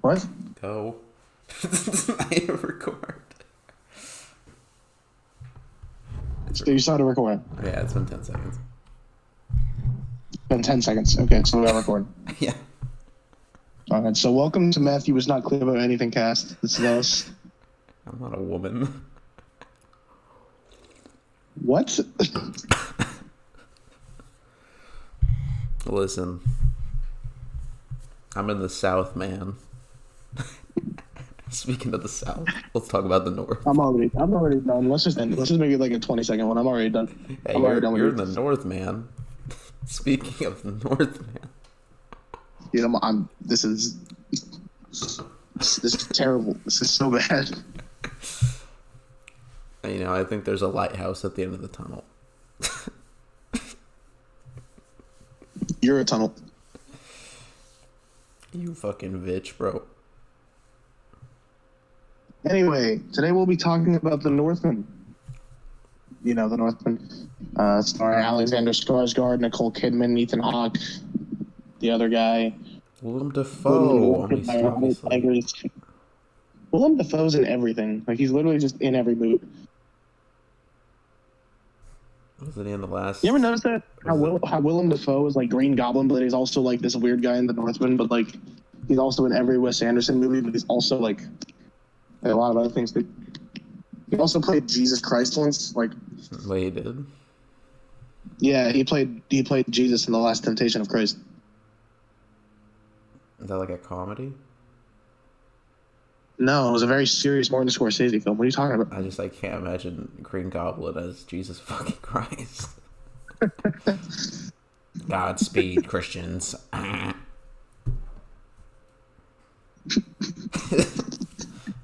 What? Go. I record. So you started recording? Yeah, it's been 10 seconds. Been 10 seconds. Okay, so we got recording. Yeah. All right, so welcome to Matthew Was Not Clear About Anything cast. This is us. I'm not a woman. What? Listen. I'm in the South, man. Speaking of the South, let's talk about the North. I'm already done. Let's just make it like a 20-second one. I'm already done. Hey, you're in the North, man. Speaking of the North, man. Dude, this is terrible. This is so bad. You know, I think there's a lighthouse at the end of the tunnel. You're a tunnel. You fucking bitch, bro. Anyway, today we'll be talking about the Northman. You know, the Northman. Starring Alexander Skarsgård, Nicole Kidman, Ethan Hawke, the other guy. Willem Dafoe. Willem Dafoe's in everything. Like, he's literally just in every movie. Was it in the last? You ever notice that? How Willem Dafoe is like Green Goblin, but he's also like this weird guy in the Northman, but like he's also in every Wes Anderson movie, but he's also like a lot of other things too. He also played Jesus Christ once. Like, wait, he did? Yeah, he played Jesus in The Last Temptation of Christ. Is that like a comedy? No, it was a very serious Martin Scorsese film. What are you talking about? I can't imagine Green Goblin as Jesus fucking Christ. Godspeed, Christians. I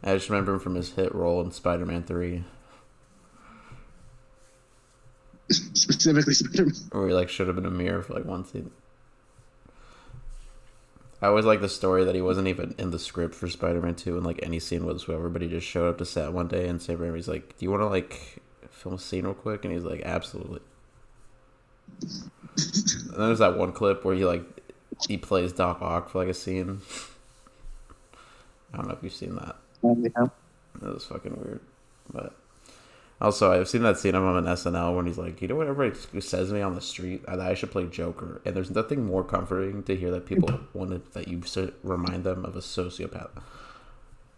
just remember him from his hit role in Spider-Man 3. Specifically Spider-Man. Where he like should have been a mirror for like one scene. I always like the story that he wasn't even in the script for Spider-Man 2 in like any scene whatsoever, but he just showed up to set one day and Sam Raimi's like, "Do you want to like film a scene real quick?" And he's like, "Absolutely." And then there's that one clip where he plays Doc Ock for like a scene. I don't know if you've seen that. Yeah. That was fucking weird. But also, I've seen that scene of him on SNL when he's like, "You know what everybody says to me on the street? That I should play Joker." And there's nothing more comforting to hear that people wanted that you remind them of a sociopath.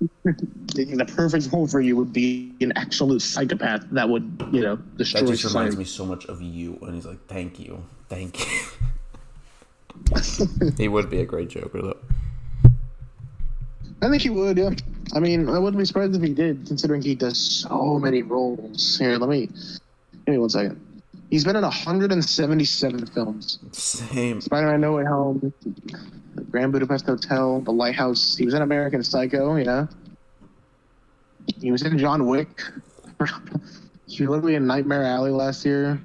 The perfect role for you would be an absolute psychopath that would, destroy That just society. reminds me so much of you. And he's like, "Thank you. Thank you." He would be a great Joker, though. I think he would, yeah. I mean, I wouldn't be surprised if he did, considering he does so many roles. Here, give me 1 second. He's been in 177 films. Same. Spider-Man No Way Home, Grand Budapest Hotel, The Lighthouse. He was in American Psycho, yeah. He was in John Wick. He was literally in Nightmare Alley last year.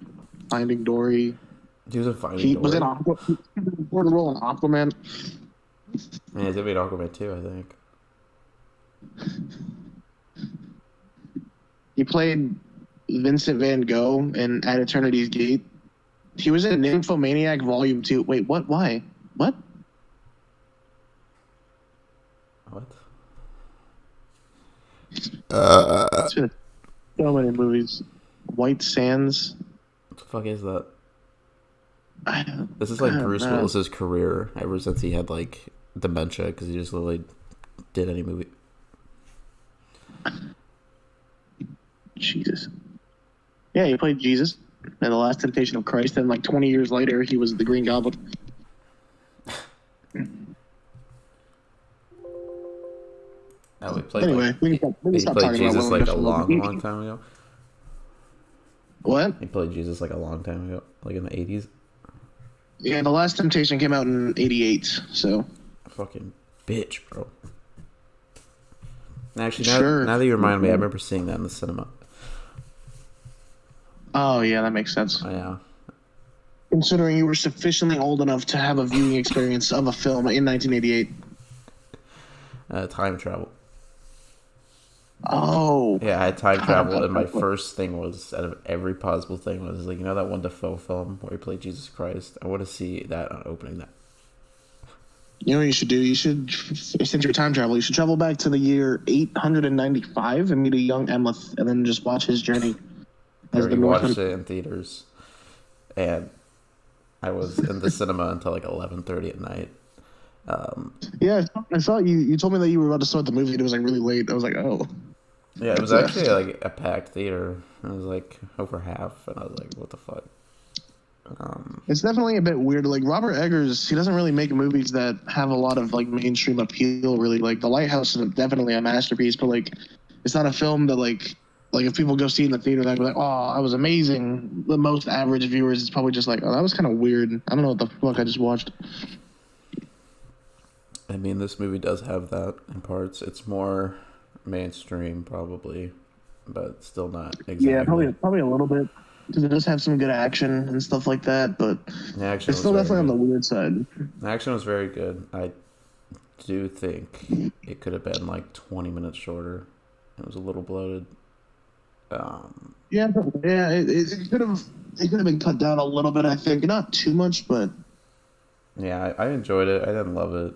Finding Dory. He was in Finding He Dory. was in important role in Aquaman. Yeah, he did be in Aquaman too, I think. He played Vincent Van Gogh in At Eternity's Gate. He was in Nymphomaniac Volume 2. Wait, what? Why? What? What? He's been in so many movies. White Sands. What the fuck is that? I This is like don't Bruce know. Willis's career ever since he had like dementia because he just literally did any movie. Jesus. Yeah, he played Jesus in The Last Temptation of Christ, and like 20 years later, he was the Green Goblin. Oh, he played Anyway, we can stop talking Jesus about like a Willem Dafoe. long time ago. What? He played Jesus like a long time ago, like in the 80s. Yeah, The Last Temptation came out in 88, so. Fucking bitch, bro. Actually, Sure. now that you remind me, I remember seeing that in the cinema. Oh, yeah, that makes sense. Oh, yeah. Considering you were sufficiently old enough to have a viewing experience of a film in 1988. Time travel. Oh. Yeah, I had time travel, and my first thing was, out of every possible thing, was like, you know that one Dafoe film where he played Jesus Christ? I want to see that on opening night. You know what you should do? You should, since you're time travel, you should travel back to the year 895 and meet a young Emleth, and then just watch his journey I as the already watched Northman. it in theaters, and I was in the cinema until like 11:30 at night. Yeah, I saw you. You told me that you were about to start the movie, and it was like really late. I was like, oh. Yeah, it was actually like a packed theater. It was like over half, and I was like, what the fuck? It's definitely a bit weird. Like Robert Eggers, he doesn't really make movies that have a lot of like mainstream appeal. Really, like The Lighthouse is definitely a masterpiece, but like it's not a film that like if people go see it in the theater, they'll be like, oh, that was amazing. The most average viewers is probably just like, oh, that was kind of weird. I don't know what the fuck I just watched. I mean, this movie does have that in parts. It's more mainstream, probably, but still not exactly. Yeah, probably a little bit. Because it does have some good action and stuff like that, but The action it's still was very definitely on good. the weird side. The action was very good. I do think it could have been like 20 minutes shorter. It was a little bloated. Yeah, it could have been cut down a little bit. I think not too much, but Yeah, I enjoyed it. I didn't love it.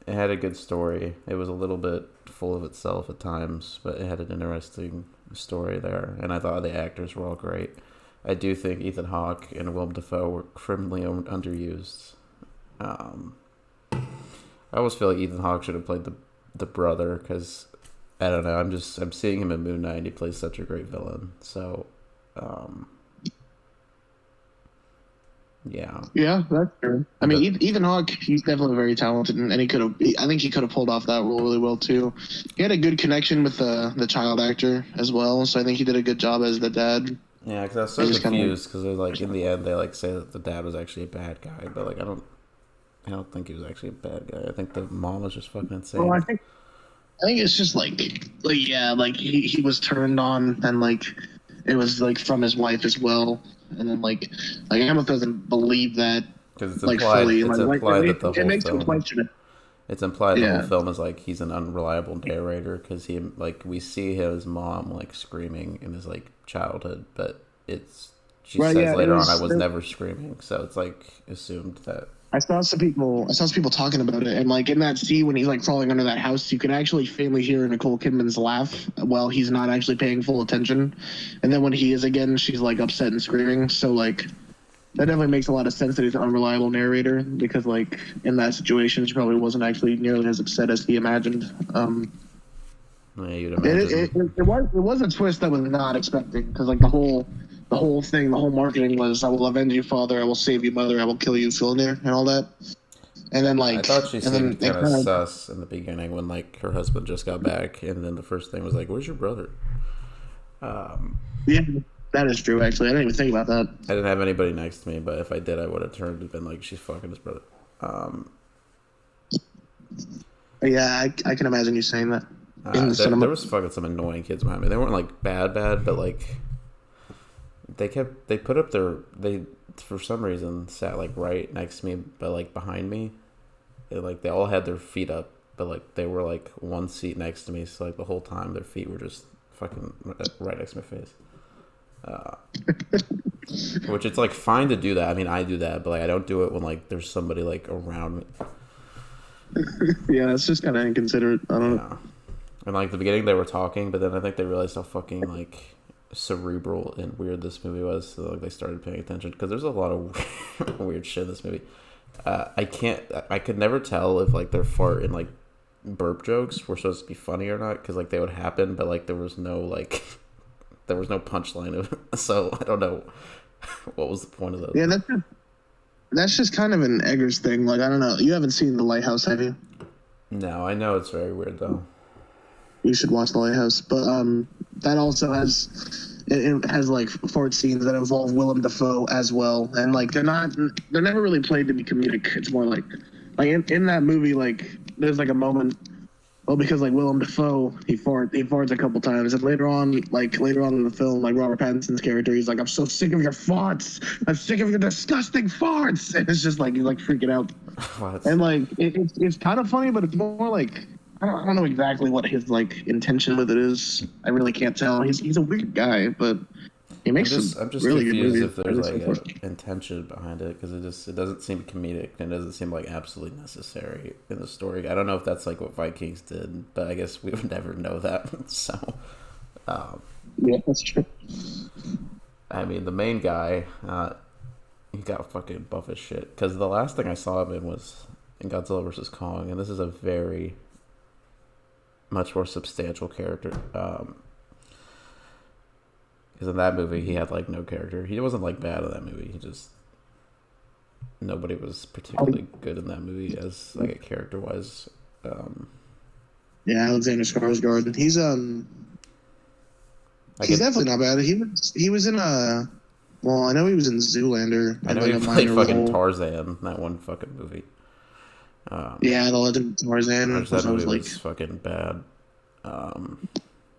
It had a good story. It was a little bit full of itself at times, but it had an interesting story there. And I thought the actors were all great. I do think Ethan Hawke and Willem Dafoe were criminally underused. I always feel like Ethan Hawke should have played the brother because I don't know. I'm seeing him in Moon Knight. He plays such a great villain. So, yeah. yeah, that's true. I mean, Ethan Hawke, he's definitely very talented, and he could have. I think he could have pulled off that role really well too. He had a good connection with the child actor as well, so I think he did a good job as the dad. Yeah, because I was I so just kinda confused because like in the end they like say that the dad was actually a bad guy, but like I don't think he was actually a bad guy. I think the mom was just fucking insane. Well, I think it's just like yeah, like he was turned on, and like it was like from his wife as well, and then like Emma doesn't believe that Because it's like implied, fully. it's Like, implied that the it whole makes him film, question it. it's implied the whole Yeah. film is like he's an unreliable narrator because he like we see his mom like screaming in his like childhood, but she Right, says yeah, later on I was never screaming, so it's like assumed that. I saw some people talking about it, and like in that scene when he's like crawling under that house, you can actually faintly hear Nicole Kidman's laugh while he's not actually paying full attention, and then when he is again, she's like upset and screaming. So like that definitely makes a lot of sense that he's an unreliable narrator because like in that situation, she probably wasn't actually nearly as upset as he imagined. Yeah, you'd imagine. It was a twist I was not expecting because like the whole thing, the whole marketing was I will avenge you, father, I will save you, mother, I will kill you, Fjolnir, and all that. And then like I thought she and then seemed kind of sus in the beginning when like her husband just got back, and then the first thing was like, "Where's your brother?" yeah, that is true. Actually, I didn't even think about that. I didn't have anybody next to me, but if I did, I would have turned and been like, "She's fucking his brother." Yeah, I can imagine you saying that in the cinema. There was fucking some annoying kids behind me. They weren't like bad, but like they put up they for some reason sat like right next to me, but like behind me. They all had their feet up, but like they were like one seat next to me, so like the whole time their feet were just fucking right next to my face. Which it's like fine to do that. I mean, I do that, but like I don't do it when like there's somebody like around me. Yeah, it's just kind of inconsiderate. I don't know. And like the beginning they were talking, but then I think they realized how fucking like cerebral and weird this movie was, so like they started paying attention because there's a lot of weird shit in this movie. I could never tell if like their fart and like burp jokes were supposed to be funny or not because like they would happen, but like there was no punchline of it, so I don't know what was the point of those. Yeah, that's just kind of an Eggers thing. Like I don't know. You haven't seen The Lighthouse, have you? No, I know it's very weird though. You should watch The Lighthouse, but that also has like fart scenes that involve Willem Dafoe as well, and like they're never really played to be comedic. It's more like in that movie, like there's like a moment, well, because like Willem Dafoe he farts a couple times, and later on in the film, like Robert Pattinson's character, he's like, I'm so sick of your farts, I'm sick of your disgusting farts, and it's just like he's like freaking out, and like it's kind of funny, but it's more like. I don't know exactly what his like intention with it is. I really can't tell. He's a weird guy, but He makes I'm just really good confused movies. if there's like a intention behind it because it doesn't seem comedic and it doesn't seem like absolutely necessary in the story. I don't know if that's like what Vikings did, but I guess we would never know that. So, yeah, that's true. I mean, the main guy, he got fucking buff as shit because the last thing I saw him in was in Godzilla vs Kong, and this is a very much more substantial character. Because in that movie, he had, like, no character. He wasn't, like, bad in that movie. He just... Nobody was particularly good in that movie as, like, a character-wise. Yeah, Alexander Skarsgård. He's definitely not bad. He was in a... Well, I know he was in Zoolander. I know like he played fucking Tarzan, that one fucking movie. Yeah, The Legend of Tarzan. That movie was fucking bad.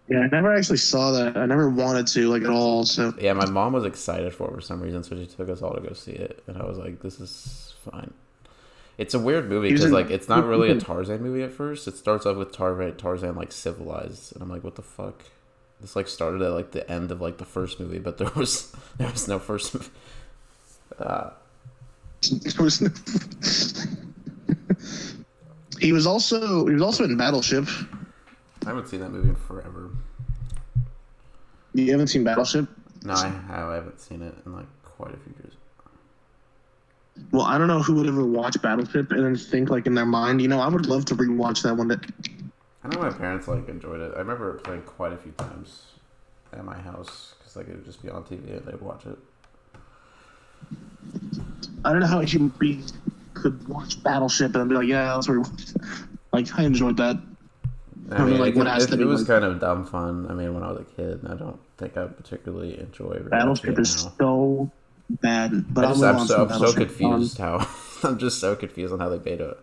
Yeah, I never actually saw that. I never wanted to, like, at all, so... Yeah, my mom was excited for it for some reason, so she took us all to go see it. And I was like, this is fine. It's a weird movie, because, like, it's not really a Tarzan movie at first. It starts off with Tarzan, like, civilized. And I'm like, what the fuck? This, like, started at, like, the end of, like, the first movie, but there was no first movie. There was no... He was also in Battleship. I haven't seen that movie in forever. You haven't seen Battleship? No, I haven't seen it in, like, quite a few years. Well, I don't know who would ever watch Battleship and then think, like, in their mind, I would love to rewatch that one day. I know my parents, like, enjoyed it. I remember it playing quite a few times at my house, because, like, it would just be on TV and they'd watch it. I don't know how a human being could watch Battleship and be like, yeah, that's where... Like, I enjoyed that. I mean, it was kind of dumb fun. I mean, when I was a kid, I don't think I particularly enjoy Battleship is so bad, but I'm so confused I'm just so confused on how they made a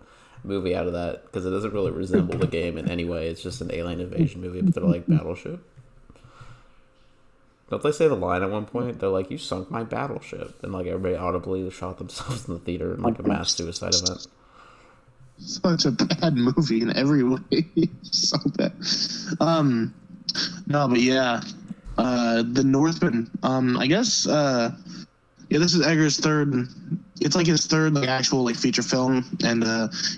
movie out of that because it doesn't really resemble the game in any way. It's just an alien invasion movie, but they're like Battleship. Don't they say the line at one point? They're like, "You sunk my battleship," and like everybody audibly shot themselves in the theater in like a mass suicide event. Such a bad movie in every way. So bad. No, but yeah. The Northman. I guess this is Egger's third. It's like his third like actual like feature film, and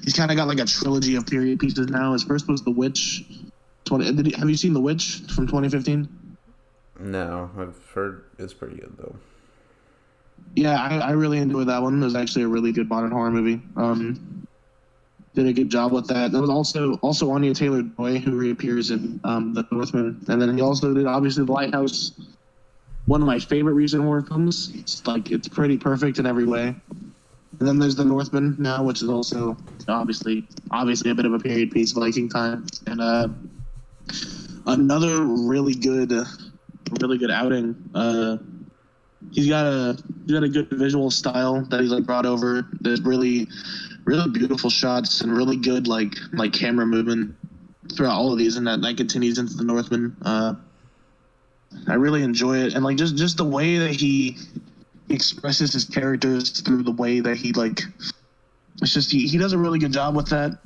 he's kind of got like a trilogy of period pieces now. His first was The Witch. Have you seen The Witch from 2015? No, I've heard it's pretty good though. Yeah, I really enjoyed that one. It was actually a really good modern horror movie. Did a good job with that. That was also Anya Taylor-Joy, who reappears in The Northman, and then he also did obviously The Lighthouse, one of my favorite recent horror films. It's pretty perfect in every way. And then there's The Northman now, which is also obviously a bit of a period piece, Viking time, and another really good outing. He's got a good visual style that he's like brought over. There's really beautiful shots and really good like camera movement throughout all of these, and that continues into The Northman. I really enjoy it, and like just the way that he expresses his characters through the way that he like. It's just he does a really good job with that.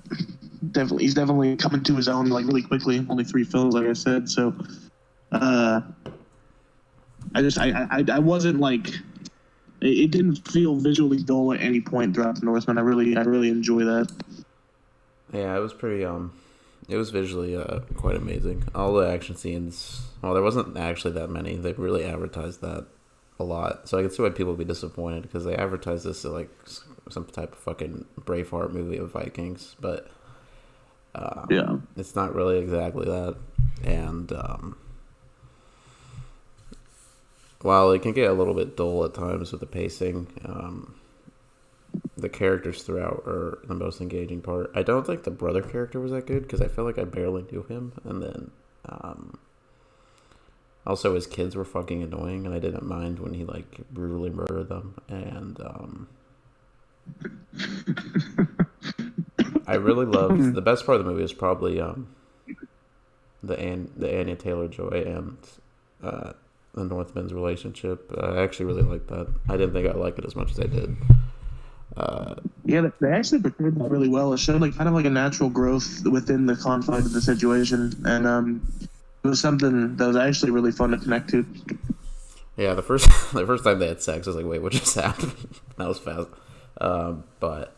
He's definitely coming to his own like really quickly. Only 3 films, like I said, so. I wasn't like. It didn't feel visually dull at any point throughout The Northman. I really enjoy that. Yeah, it was pretty it was visually quite amazing. All the action scenes. Well, there wasn't actually that many. They really advertised that a lot, so I can see why people would be disappointed because they advertised this as like some type of fucking Braveheart movie of Vikings, but yeah, it's not really exactly that. And while it can get a little bit dull at times with the pacing, the characters throughout are the most engaging part. I don't think the brother character was that good because I feel like I barely knew him. And then also his kids were fucking annoying, and I didn't mind when he like brutally murdered them. And I really loved the best part of the movie is probably the Anya Taylor-Joy and the Northman's relationship. I actually really liked that. I didn't think I'd like it as much as I did. Yeah, they actually portrayed that really well. It showed like kind of like a natural growth within the conflict of the situation, and it was something that was actually really fun to connect to. Yeah, the first the first time they had sex, I was like, wait, what just happened? That was fast. But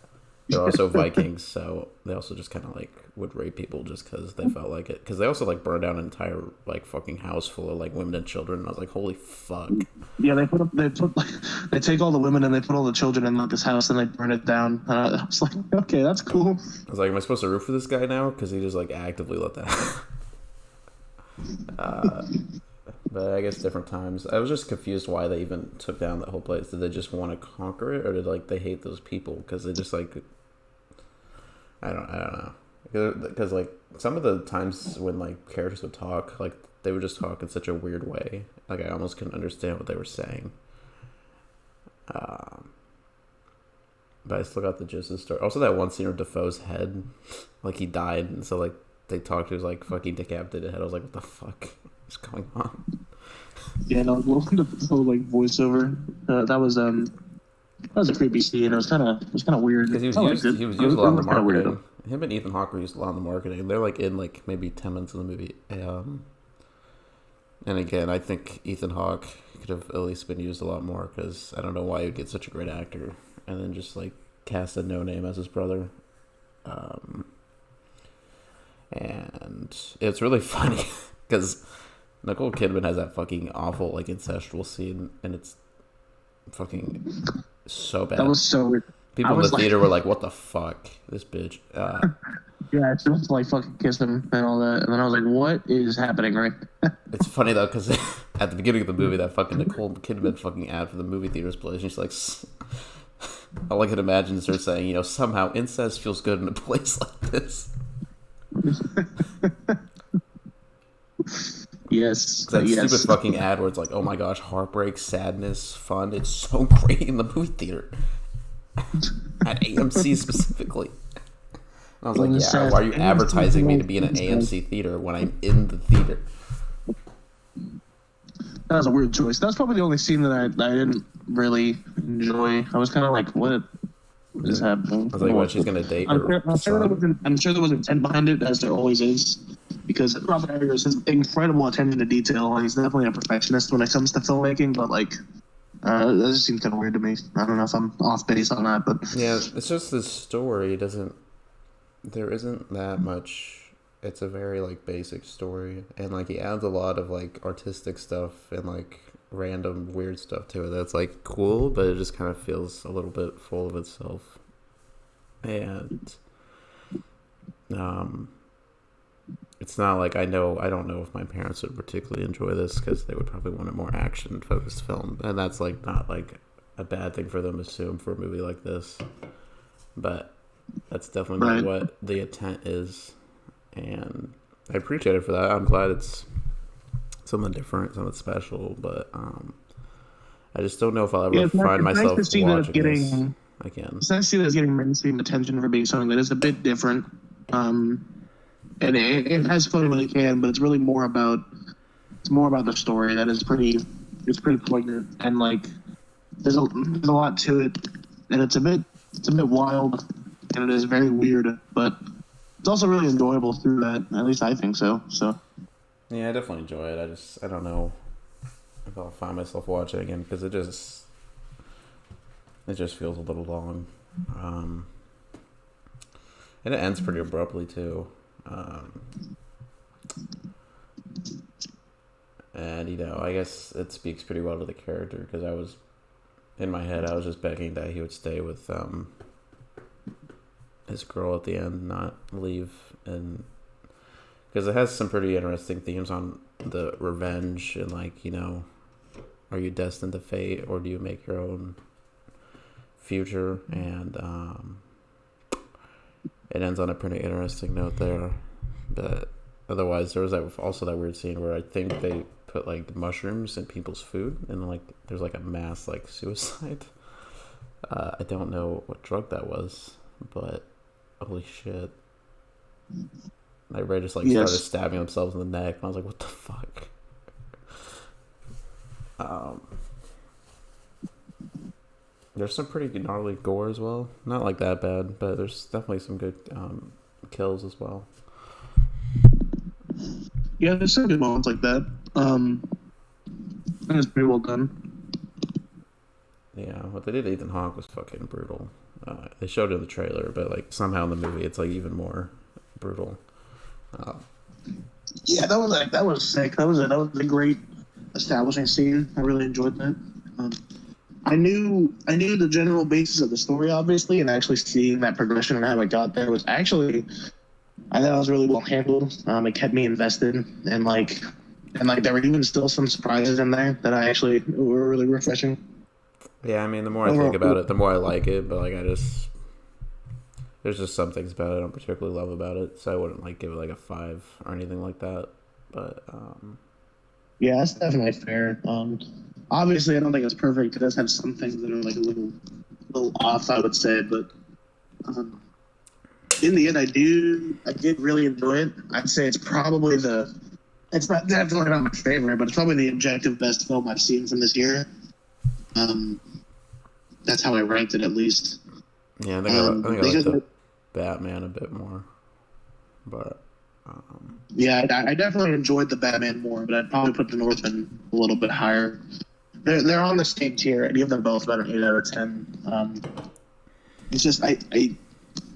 they're also Vikings, so they also just kind of like would rape people just because they felt like it. Because they also like burned down an entire like fucking house full of like women and children. And I was like, holy fuck. Yeah, they take all the women and they put all the children in like this house and they burn it down. I was like, okay, that's cool. I was like, am I supposed to root for this guy now? Because he just like actively let that happen. But I guess different times. I was just confused why they even took down that whole place. Did they just want to conquer it, or did like they hate those people? Because they just like I don't know. Because like some of the times when like characters would talk, like they would just talk in such a weird way. Like I almost couldn't understand what they were saying. But I still got the gist of the story. Also, that one scene of Defoe's head, like he died, and so like they talked to his like fucking decapitated head. I was like, what the fuck is going on? Yeah, no, the whole like voiceover. That was a creepy scene. It was kind of weird. Because he was used a lot in the marketing. Him and Ethan Hawke were used a lot in the marketing. They're like in like maybe 10 minutes of the movie. And again, I think Ethan Hawke could have at least been used a lot more because I don't know why he would get such a great actor and then just like cast a no name as his brother. And it's really funny because Nicole Kidman has that fucking awful like incestual scene, and it's fucking so bad. That was so weird. People in the theater were like, "What the fuck, this bitch?" Yeah, it's just like fucking kiss him and all that, and then I was like, "What is happening?" Right? It's funny though because at the beginning of the movie, that fucking Nicole Kidman fucking ad for the movie theaters plays, and she's like, "All I can imagine is her saying, you know, somehow incest feels good in a place like this." Yes. That stupid fucking ad where it's like, oh my gosh, heartbreak, sadness, fun. It's so great in the movie theater. At AMC specifically. And I was like, yeah, why are you advertising me to be in an AMC theater when I'm in the theater? That was a weird choice. That's probably the only scene that I didn't really enjoy. I was kind of like, what is happening? I was like, what, she's going to date her I'm sure there was intent behind it, as there always is. Because Robert Eggers has incredible attention to detail. He's definitely a perfectionist when it comes to filmmaking, but like, that just seems kind of weird to me. I don't know if I'm off base on that, but yeah, it's just the story there isn't that much. It's a very like basic story, and like he adds a lot of like artistic stuff and like random weird stuff to it that's like cool, but it just kind of feels a little bit full of itself. And it's not like I don't know if my parents would particularly enjoy this because they would probably want a more action focused film, and that's like not like a bad thing for them to assume for a movie like this, but that's definitely not what the intent is, and I appreciate it for that. I'm glad it's something different, something special, but I just don't know if I'll ever find myself watching this again. It's nice to see that it's getting mainstream attention for being something that is a bit different. And it has fun when it can, but it's really more about the story that is pretty poignant, and like there's a lot to it, and it's a bit wild, and it is very weird, but it's also really enjoyable through that. At least I think so. So yeah, I definitely enjoy it. I don't know if I'll find myself watching it again because it just feels a little long, and it ends pretty abruptly too. And you know, I guess it speaks pretty well to the character because I was just begging that he would stay with his girl at the end, not leave, and because it has some pretty interesting themes on the revenge and like, you know, are you destined to fate or do you make your own future? And it ends on a pretty interesting note there, but otherwise there was also that weird scene where I think they put like mushrooms in people's food and like there's like a mass like suicide. I don't know what drug that was, but holy shit, everybody just like started stabbing themselves in the neck, and I was like, what the fuck. There's some pretty gnarly gore as well. Not like that bad, but there's definitely some good kills as well. Yeah, there's some good moments like that. It was pretty well done. Yeah, what they did to Ethan Hawke was fucking brutal. They showed it in the trailer, but like somehow in the movie it's like even more brutal. Yeah, that was sick. That was a great establishing scene. I really enjoyed that. I knew the general basis of the story, obviously, and actually seeing that progression and how it got there was actually, I thought it was really well handled. It kept me invested, and there were even still some surprises in there that I actually were really refreshing. Yeah, I mean, the more I think about it, the more I like it. But like, there's just some things about it I don't particularly love about it, so I wouldn't like give it like a 5 or anything like that. But yeah, that's definitely fair. Obviously, I don't think it's perfect. It does have some things that are like a little off, I would say, but in the end, I did really enjoy it. I'd say it's probably it's not definitely not my favorite, but it's probably the objective best film I've seen from this year. That's how I ranked it, at least. yeah, I think I like the Batman a bit more, but yeah, I definitely enjoyed the Batman more, but I'd probably put the Northman a little bit higher. They're on the same tier. I'd give them both about an 8 out of 10. It's just I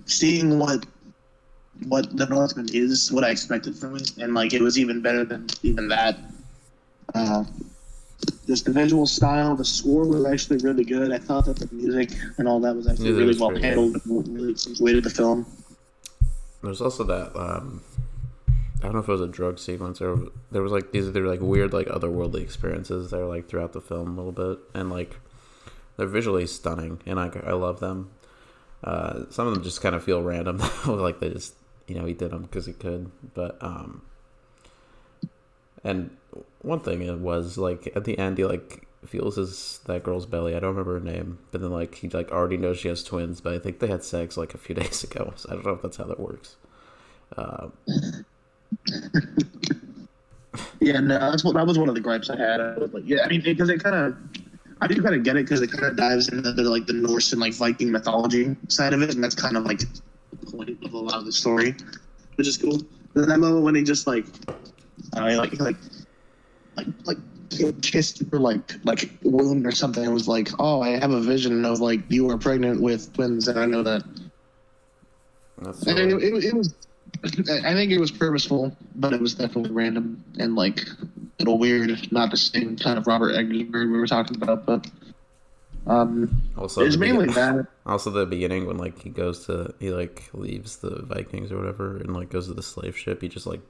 seeing what the Northman is, what I expected from it, and like it was even better than even that. Just the visual style, the score was actually really good. I thought that the music and all that was actually really well handled and really accentuated the film. There's also that I don't know if it was a drug sequence or there was like these are like weird like otherworldly experiences that are like throughout the film a little bit, and like they're visually stunning and I love them. Some of them just kind of feel random, like they just he did them because he could, but and one thing it was like at the end he like feels that girl's belly. I don't remember her name, but then like he like already knows she has twins, but I think they had sex like a few days ago, so I don't know if that's how that works. Yeah, no, that was one of the gripes I had. I was like, yeah, I mean, because I do kind of get it because it kind of dives into like the Norse and like Viking mythology side of it, and that's kind of like the point of a lot of the story, which is cool. But then that moment when he just like kissed her like wound or something, it was like, oh, I have a vision of like you are pregnant with twins, and I know that. That's so it was. I think it was purposeful, but it was definitely random and like a little weird. Not the same kind of Robert Eggers weird we were talking about, but also it's mainly that. Also, the beginning when like he like leaves the Vikings or whatever and like goes to the slave ship, he just like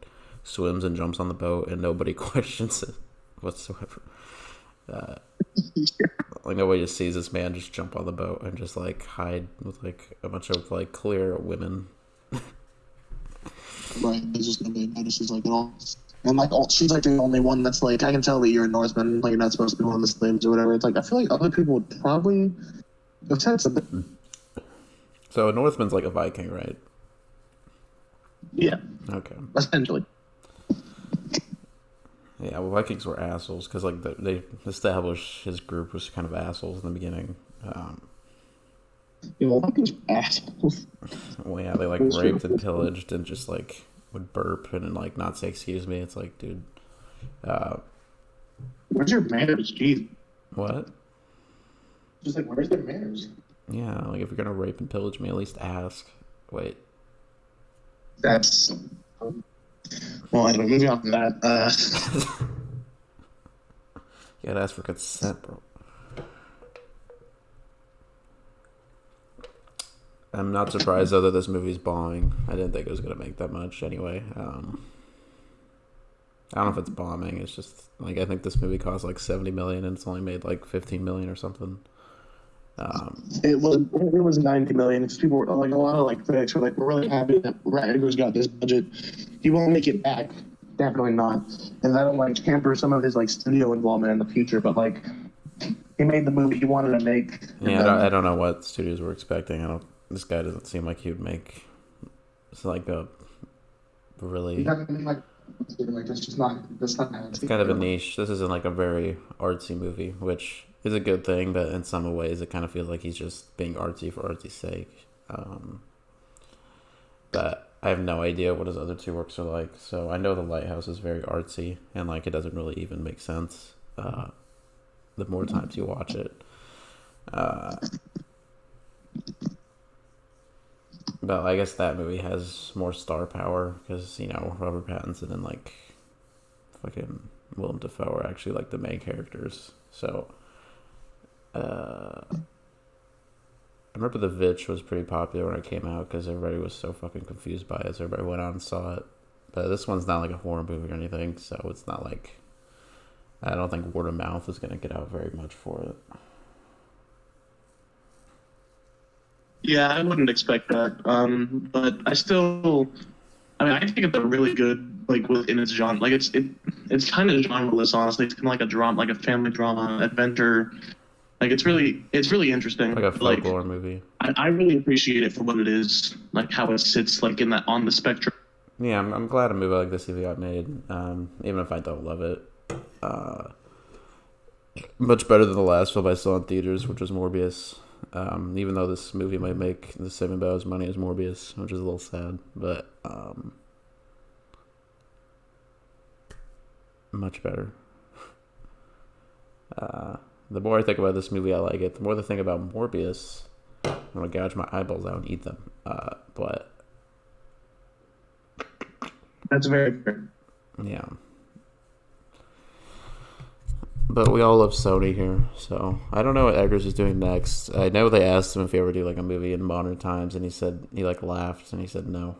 swims and jumps on the boat and nobody questions it whatsoever. Like nobody just sees this man just jump on the boat and just like hide with like a bunch of like clear women. Right, there's just nobody notices like at all. And like she's like the only one that's like, I can tell that you're a Northman, like you're not supposed to be one of the slaves or whatever. It's like I feel like other people would probably have said something. So a Northman's like a Viking, right? Yeah. Okay. Essentially. Yeah, well, Vikings were assholes because like they established his group was kind of assholes in the beginning. Yeah, well, Vikings were assholes. Well, yeah, they like raped and pillaged and just like would burp and like not say excuse me. It's like, dude, where's your manners, Jeez? What? Just like, where's their manners? Yeah, like if you're gonna rape and pillage me, at least ask. Wait. That's well, anyway, moving on from that. You gotta ask for consent, bro. I'm not surprised though that this movie's bombing. I didn't think it was gonna make that much anyway. I don't know if it's bombing. It's just like I think this movie cost like $70 million and it's only made like $15 million or something. It was 90 million because people were like a lot of like critics were like, we're really happy that Eggers got this budget. He won't make it back, definitely not. And I don't like hamper some of his like studio involvement in the future, but like he made the movie he wanted to make. Yeah, I don't know what studios were expecting. This guy doesn't seem like he would make. It's like a really. It's kind of a niche. This isn't like a very artsy movie, which is a good thing, but in some ways it kind of feels like he's just being artsy for artsy's sake. But I have no idea what his other two works are like. So I know The Lighthouse is very artsy, and like it doesn't really even make sense. the more times you watch it. But I guess that movie has more star power because, you know, Robert Pattinson and, like, fucking Willem Dafoe are actually, like, the main characters. So, I remember The Vitch was pretty popular when it came out because everybody was so fucking confused by it, so everybody went out and saw it. But this one's not, like, a horror movie or anything, so it's not, like... I don't think word of mouth is going to get out very much for it. Yeah, I wouldn't expect that. But I still, I mean, I think it's a really good, like, within its genre. Like, it's kind of genreless, honestly. It's kind of like a drama, like a family drama, adventure. Like, it's really interesting. Like a folklore movie. I really appreciate it for what it is, like how it sits, like, in that on the spectrum. Yeah, I'm glad a movie like this even got made, even if I don't love it. Much better than the last film I saw in theaters, which was Morbius. Even though this movie might make the same about as money as Morbius, which is a little sad, but much better. The more I think about this movie, I like it. The more I think about Morbius, I'm gonna gouge my eyeballs out and eat them. But That's very fair. yeah. But we all love Sony here, so I don't know what Eggers is doing next. I know they asked him if he ever do like a movie in modern times, and he said he like laughed and he said no.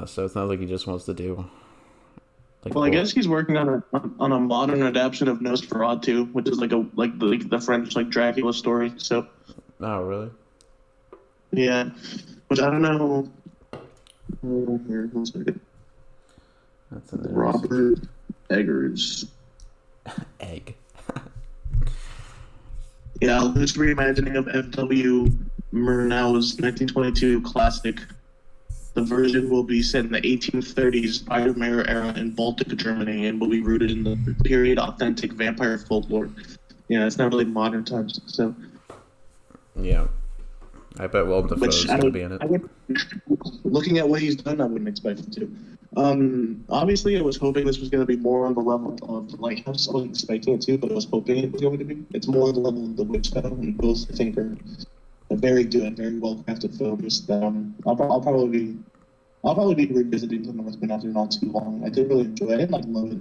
So it's not like he just wants to do. Like, Well, I guess he's working on a modern adaptation of Nosferatu, which is like the French like Dracula story. So Oh, really? yeah, which I don't know. Here, one second. That's in there. Robert Eggers. Egg. Yeah, loose reimagining of F.W. Murnau's 1922 classic. The version will be set in the 1830s Weimar era in Baltic Germany and will be rooted in the period authentic vampire folklore. Yeah, it's not really modern times, so. Yeah. I bet Willem Dafoe's going to be in it. Looking at what he's done, I wouldn't expect him to. Obviously, I was hoping this was going to be more on the level of The Lighthouse. I wasn't expecting it to, but I was hoping it was going to be. It's more on the level of The Witch Spell, and both, I think, are very good, very well-crafted films that I'll probably be revisiting them when it's been out there not too long. I did really enjoy it. I didn't like love it.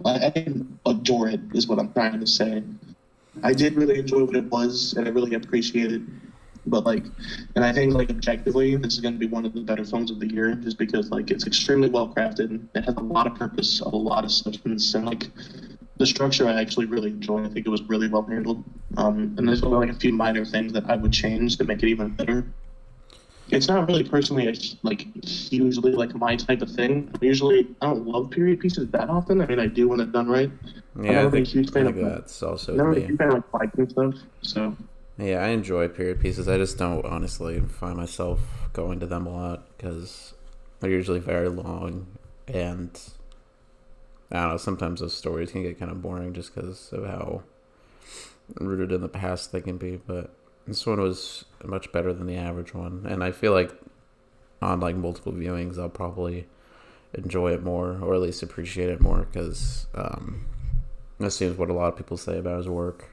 I didn't adore it, is what I'm trying to say. I did really enjoy what it was, and I really appreciate it. But and I think objectively, this is going to be one of the better films of the year, just because it's extremely well crafted. It has a lot of purpose, a lot of substance, and the structure I actually really enjoy. I think it was really well handled. And there's only a few minor things that I would change to make it even better. It's not really personally hugely my type of thing. I don't love period pieces that often. I mean, I do when it's done right. Yeah, I think that's also me. I'm a huge fan of Viking stuff. So. Yeah, I enjoy period pieces. I just don't honestly find myself going to them a lot because they're usually very long, and I don't know. Sometimes those stories can get kind of boring just because of how rooted in the past they can be. But this one was much better than the average one, and I feel like on multiple viewings, I'll probably enjoy it more, or at least appreciate it more, because that seems what a lot of people say about his work.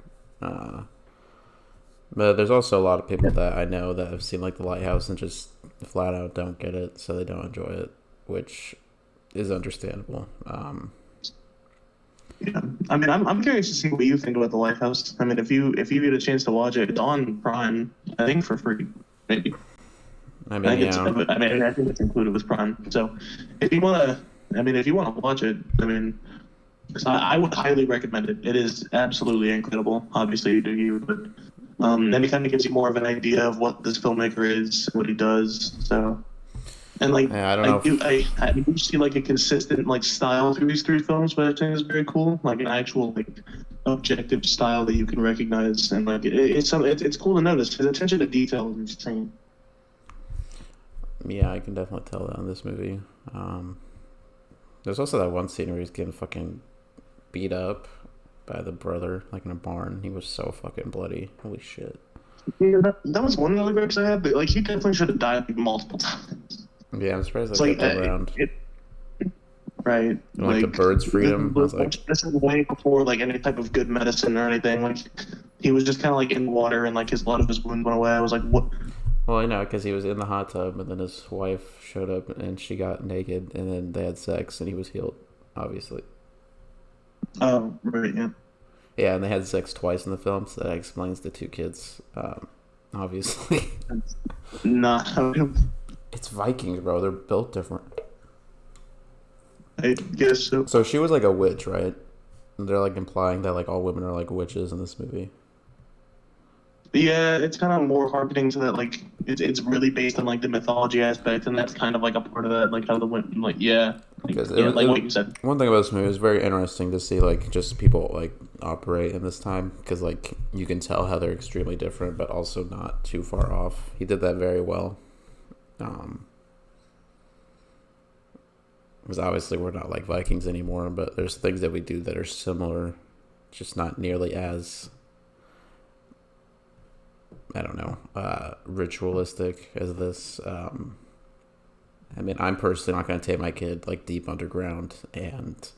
But there's also a lot of people that I know that have seen The Lighthouse and just flat out don't get it, so they don't enjoy it, which is understandable. Yeah, I mean, I'm curious to see what you think about The Lighthouse. I mean, if you get a chance to watch it, it's on Prime, I think for free, maybe. I think it's included with Prime. So if you want to watch it, I mean, I would highly recommend it. It is absolutely incredible. Obviously, you do you, but then it kind of gives you more of an idea of what this filmmaker is, what he does. So, and I don't know. I do see a consistent style through these three films, but I think it's very cool. An actual objective style that you can recognize, and it's cool to notice. His attention to detail is insane. Yeah, I can definitely tell that in this movie. There's also that one scene where he's getting fucking beat up by the brother, in a barn. He was so fucking bloody. Holy shit. Yeah, that was one of the regrets I had, but he definitely should have died multiple times. Yeah, I'm surprised they kept him around. right? like the bird's freedom. I was like, this is way before like any type of good medicine or anything. Like he was just kind of like in water, and like a lot of his wound went away. I was like, what? well, I know because he was in the hot tub, and then his wife showed up, and she got naked, and then they had sex, and he was healed, obviously. Oh, right, yeah. Yeah, and they had sex twice in the film, so that explains the two kids, obviously. Not. It's Vikings, bro. They're built different. I guess so. So she was like a witch, right? They're like implying that like all women are like witches in this movie. Yeah, it's kind of more harkening to that. Like it's really based on like the mythology aspect, and that's kind of like a part of that. Like how the women, like Because like what you said. one thing about this movie is very interesting to see like just people like operate in this time because like you can tell how they're extremely different, but also not too far off. He did that very well. Because obviously we're not like Vikings anymore, but there's things that we do that are similar, just not nearly as, I don't know, ritualistic as this. I mean, I'm personally not going to take my kid like deep underground and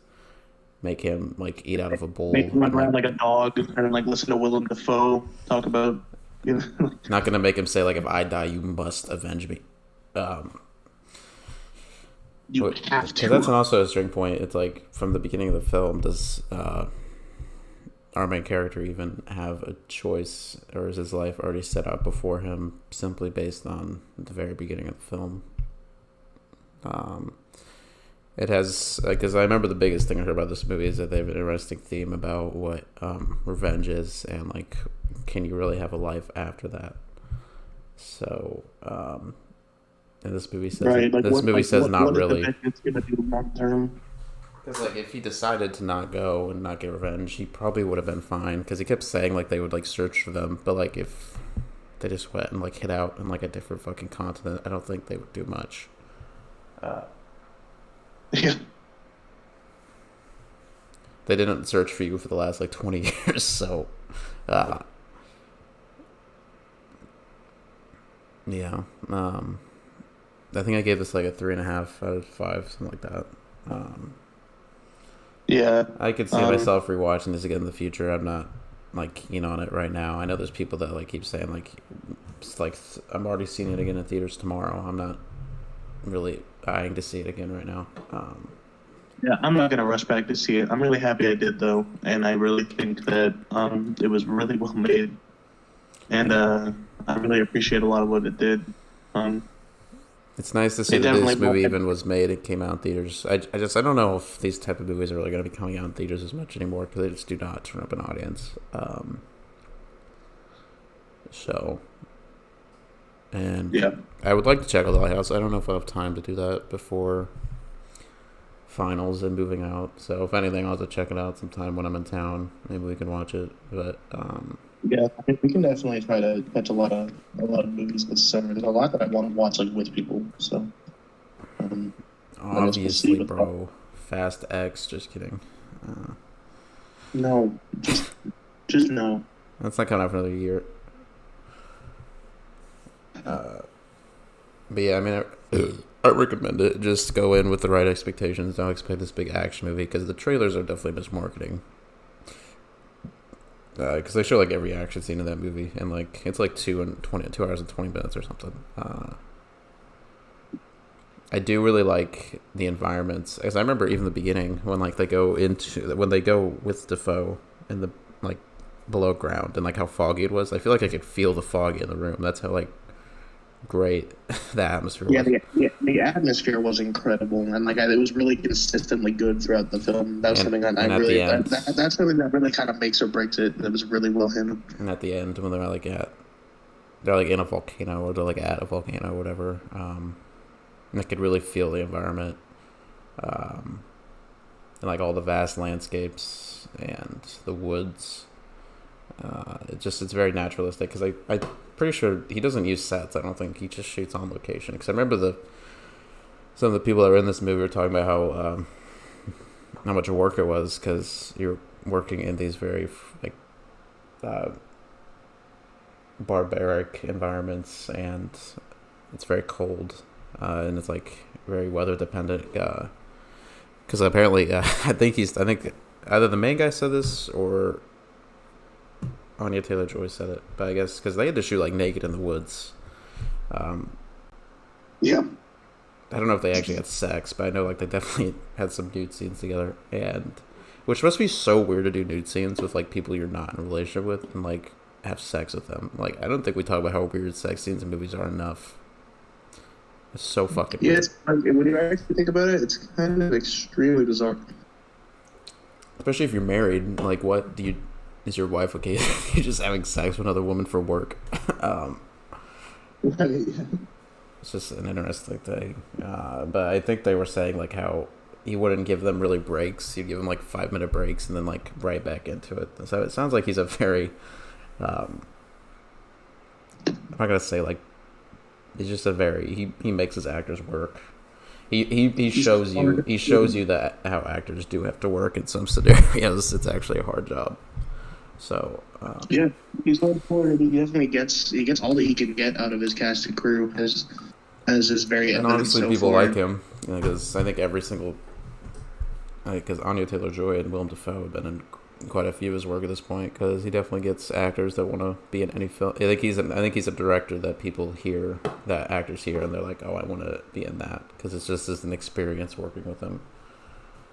make him like eat out of a bowl. Make him run around like a dog and like listen to Willem Dafoe talk about. You know. Not going to make him say like, if I die, you must avenge me. You have to. Because that's also a string point. It's like from the beginning of the film, does our main character even have a choice, or is his life already set out before him simply based on the very beginning of the film? It has, because I remember the biggest thing I heard about this movie is that they have an interesting theme about what revenge is, and like, can you really have a life after that? So, and this movie says right, like this what, movie like, says what, not what really. It's gonna do long term. Because like if he decided to not go and not get revenge, he probably would have been fine. Because he kept saying like they would like search for them, but like if they just went and like hid out in like a different fucking continent, I don't think they would do much. Yeah. They didn't search for you for the last like 20 years, so yeah. I think I gave this like a 3.5 out of 5, something like that. Yeah. I could see myself rewatching this again in the future. I'm not like keen on it right now. I know there's people that like keep saying like, it's like I'm already seeing it again in theaters tomorrow. I'm not really eyeing to see it again right now. Yeah, I'm not gonna rush back to see it. I'm really happy I did though, and I really think that it was really well made, and I really appreciate a lot of what it did. It's nice to see that this movie even was made. It came out in theaters. I don't know if these type of movies are really going to be coming out in theaters as much anymore because they just do not turn up an audience. And yeah, I would like to check out The Lighthouse. I don't know if I have time to do that before finals and moving out. So if anything, I'll have to check it out sometime when I'm in town. Maybe we can watch it. But yeah, I mean, we can definitely try to catch a lot of movies this summer. There's a lot that I want to watch like with people. So obviously, bro, Fast X. Just kidding. No, just no. That's not coming out for another year. But yeah, I mean, I recommend it. Just go in with the right expectations. Don't expect this big action movie because the trailers are definitely mismarketing. Because they show like every action scene in that movie, and like it's like 2 hours and 20 minutes or something. I do really like the environments, as I remember even the beginning when like they go with Defoe in the like below ground and like how foggy it was. I feel like I could feel the fog in the room. That's how like great the atmosphere was. The atmosphere was incredible, and like it was really consistently good throughout the film. That was something that I really that's something that really kind of makes or breaks it. That was really well handled. And at the end, when they're like in a volcano, or they're like at a volcano or whatever, and I could really feel the environment, and like all the vast landscapes and the woods. It's very naturalistic because I'm pretty sure he doesn't use sets. I don't think he just shoots on location. Because I remember some of the people that were in this movie were talking about how much work it was because you're working in these very like barbaric environments, and it's very cold, and it's like very weather dependent. Because apparently, I think either the main guy said this or Anya Taylor-Joy said it. But I guess because they had to shoot like naked in the woods. Yeah. I don't know if they actually had sex, but I know like they definitely had some nude scenes together, and which must be so weird to do nude scenes with like people you're not in a relationship with and like have sex with them. Like I don't think we talk about how weird sex scenes in movies are enough. It's so fucking weird. When you actually think about it, it's kind of extremely bizarre. Especially if you're married. Like, what do you? Is your wife okay? You're just having sex with another woman for work. It's just an interesting thing. But I think they were saying like how he wouldn't give them really breaks. He'd give them like 5-minute breaks and then like right back into it. So it sounds like he's a very. I'm not gonna say like. He's just a very he makes his actors work. He shows you that how actors do have to work in some scenarios. It's actually a hard job. So yeah, he's going for it. He definitely gets all that he can get out of his cast and crew as is very and evident honestly, so people far. like him because I think every single because Anya Taylor-Joy and Willem Dafoe have been in quite a few of his work at this point because he definitely gets actors that want to be in any film. I think he's a director that people hear, that actors hear, and they're like, oh, I want to be in that because it's just an experience working with him.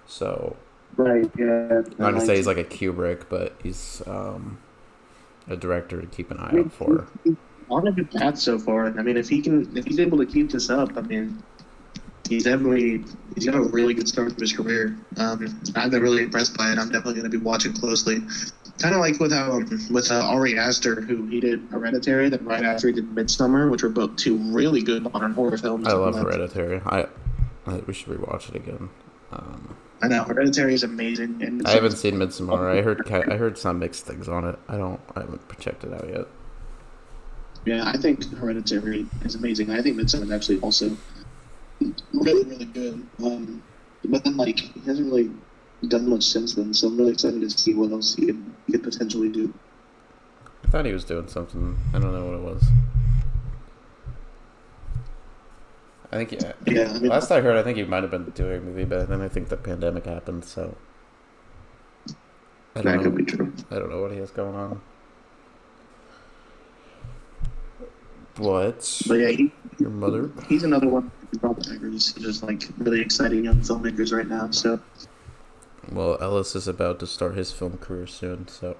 So, right, yeah. I'm not gonna say he's like a Kubrick, but he's a director to keep an eye out for. He's on a good path so far. I mean, if he's able to keep this up, I mean, he's got a really good start to his career. I've been really impressed by it. I'm definitely going to be watching closely. Kind of like with Ari Aster, who he did Hereditary, then right after he did Midsommar, which were both two really good modern horror films. I love Hereditary. We should rewatch it again. I know Hereditary is amazing. And I haven't seen Midsommar. I heard some mixed things on it. I haven't checked it out yet. Yeah, I think Hereditary is amazing. I think Midsommar is actually also really, really good. But then, like, he hasn't really done much since then, so I'm really excited to see what else he could potentially do. I thought he was doing something. I don't know what it was. I think, yeah. I mean, last I heard, I think he might have been doing a movie, but then I think the pandemic happened, so. That could be true. I don't know what he has going on. But yeah, your mother? He's another one of the filmmakers. He's just like really exciting young filmmakers right now. So, well, Ellis is about to start his film career soon. So,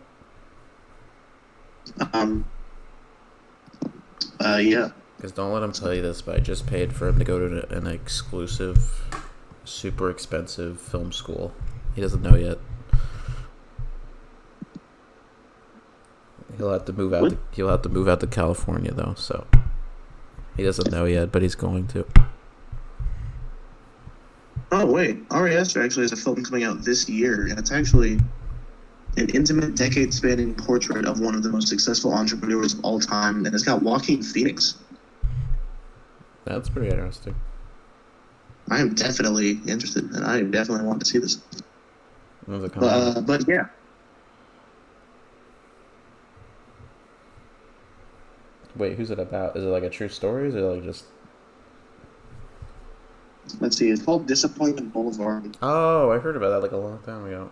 yeah. Because don't let him tell you this, but I just paid for him to go to an exclusive, super expensive film school. He doesn't know yet. He'll have to move out. He'll have to move out to California though, so he doesn't know yet, but he's going to. Oh wait, Ari Aster actually has a film coming out this year, and it's actually an intimate, decade-spanning portrait of one of the most successful entrepreneurs of all time, and it's got Joaquin Phoenix. That's pretty interesting. I am definitely interested, and I definitely want to see this. But yeah. Wait, who's it about? Is it like a true story? Or is it like just... Let's see, it's called Disappointment Boulevard. Oh, I heard about that like a long time ago.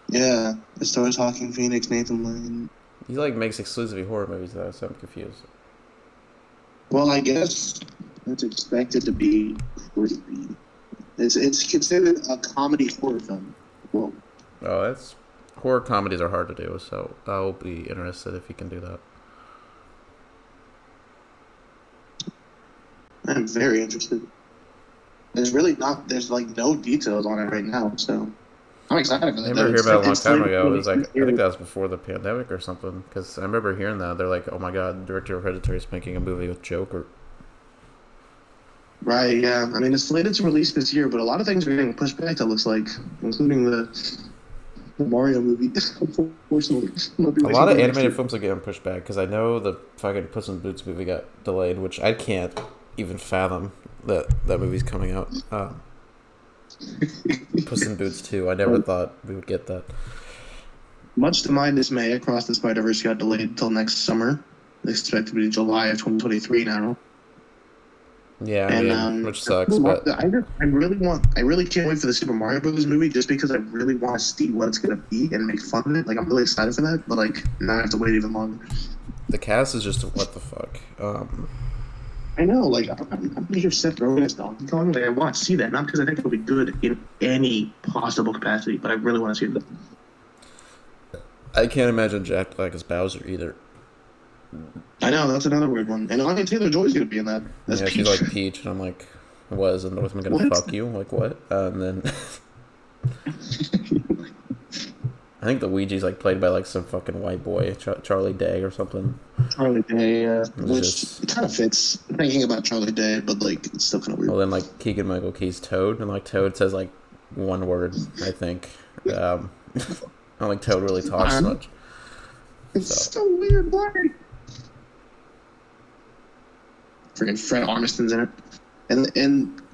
Yeah, it stars Joaquin Phoenix, Nathan Lane. He like makes exclusively horror movies though, so I'm confused. Well, I guess it's expected to be creepy. It's considered a comedy horror film. Well, oh, horror comedies are hard to do, so I'll be interested if you can do that. I'm very interested. There's like no details on it right now, so I'm excited for that. I remember hearing about it a long time ago. It was like, I think that was before the pandemic or something, because I remember hearing that. They're like, oh my god, the director of Hereditary is making a movie with Joker. Right, yeah. I mean, it's slated to release this year, but a lot of things are getting pushed back, it looks like, including the Mario movie. Unfortunately. A lot of animated films are getting pushed back, because I know the fucking Puss in Boots movie got delayed, which I can't even fathom that movie's coming out. Puss in Boots 2. I never thought we would get that. Much to my dismay, Across the Spider-Verse got delayed until next summer. It's expected to be July of 2023 now. Yeah, I And mean, which sucks, but I really can't wait for the Super Mario Brothers movie just because I really want to see what it's gonna be and make fun of it. Like I'm really excited for that, but like now I have to wait even longer. the cast is just what the fuck. I know, like I'm pretty sure Seth Rogen is Donkey Kong. Like I want to see that, not because I think it'll be good in any possible capacity, but I really want to see that. I can't imagine Jack Black as Bowser either. I know that's another weird one, and Anya Taylor-Joy's gonna be in that as Yeah, she's Peach. like Peach, and I'm like, was and Northman gonna What? fuck you? Like what? And then I think the Ouija's like played by like some fucking white boy, Charlie Day or something. Charlie Day, It's which just kind of fits. I'm thinking about Charlie Day, but like it's still kind of well, weird. then like Keegan Michael Key's Toad, and like Toad says like one word, I think. I don't think Toad really talks much. It's so weird. Why? Freaking Fred Armisten's in it, and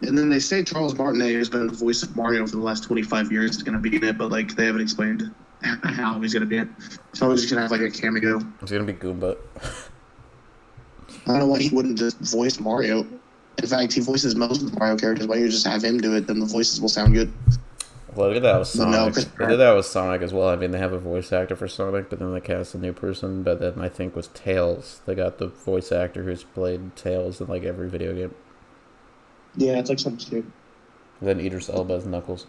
then they say Charles Martinet, who's been the voice of Mario for the last 25 years, is going to be in it, but like they haven't explained how he's going to be in it. So he's just going to have like a cameo. It's gonna be Goomba. I don't know why he wouldn't just voice Mario. In fact, he voices most of the Mario characters. Why don't you just have him do it? Then the voices will sound good. Well, they did that with But no, Sonic. They did that with Sonic as well. I mean, they have a voice actor for Sonic, but then they cast a new person. But then I think with Tails, they got the voice actor who's played Tails in like every video game. Yeah, it's like something stupid. Then Idris Elba as Knuckles.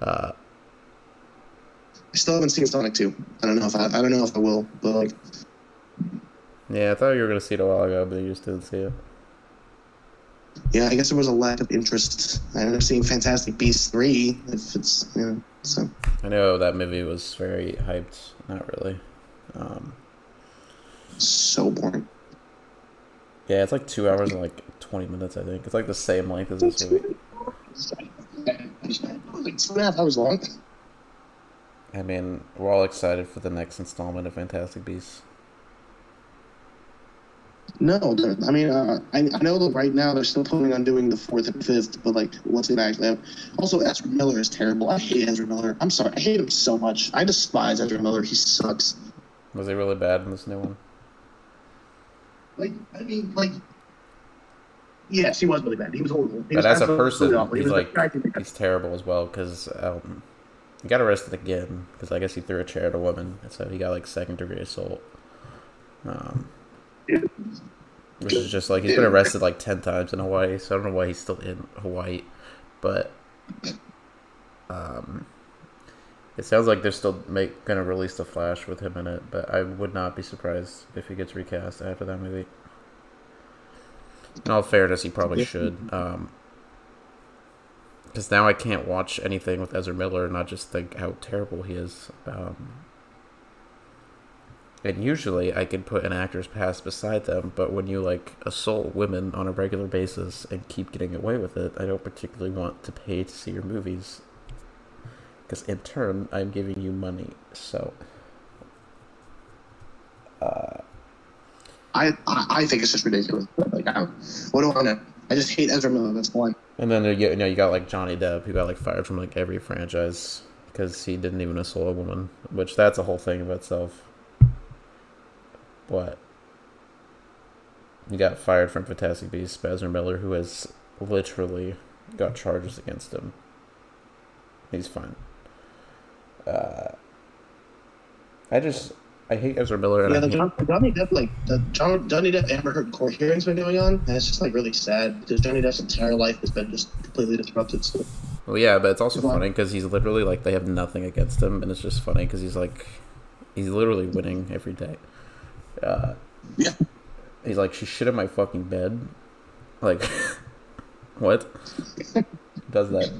I still haven't seen Sonic 2. I don't know if I will, but like Yeah, I thought you were gonna see it a while ago, but you just didn't see it. yeah, I guess there was a lack of interest. I ended up seeing Fantastic Beasts 3, if it's, so. I know that movie was very hyped. Not really. So boring. Yeah, it's like 2 hours and like 20 minutes, I think. It's like the same length as this movie. Like 2.5 hours long. I mean, we're all excited for the next installment of Fantastic Beasts. No, I mean, I know that right now they're still planning on doing the 4th and 5th, but like, what's it actually have? Also, Ezra Miller is terrible. I hate Ezra Miller. I'm sorry, I hate him so much. I despise Ezra Miller. He sucks. Was he really bad in this new one? Like, I mean, like, yes, he was really bad. He was horrible. He But was as a absolutely person, awful. He he's was like he's terrible as well because he got arrested again because I guess he threw a chair at a woman, and so he got like second-degree assault. Which is just like he's been arrested like 10 times in Hawaii, so I don't know why he's still in Hawaii, but it sounds like they're still gonna release the Flash with him in it, but I would not be surprised if he gets recast after that movie. In all fairness, he probably should, because now I can't watch anything with Ezra Miller and not just think how terrible he is. And usually I can put an actor's past beside them, but when you like assault women on a regular basis and keep getting away with it, I don't particularly want to pay to see your movies. Because in turn, I'm giving you money, so... I think it's just ridiculous. Like, what do I know? I just hate Ezra Miller. That's one. And then you got like Johnny Depp, who got like fired from like every franchise because he didn't even assault a woman, which that's a whole thing of itself. What? He got fired from Fantastic Beasts by Ezra Miller, who has literally got charges against him. He's fine. I hate Ezra Miller. And Johnny Depp Amber Heard court hearings been going on, and it's just like really sad because Johnny Depp's entire life has been just completely disrupted. So. Well, yeah, but it's also funny because he's literally like they have nothing against him, and it's just funny because he's literally winning every day. Yeah. He's like, she shit in my fucking bed. Like, what? Does that?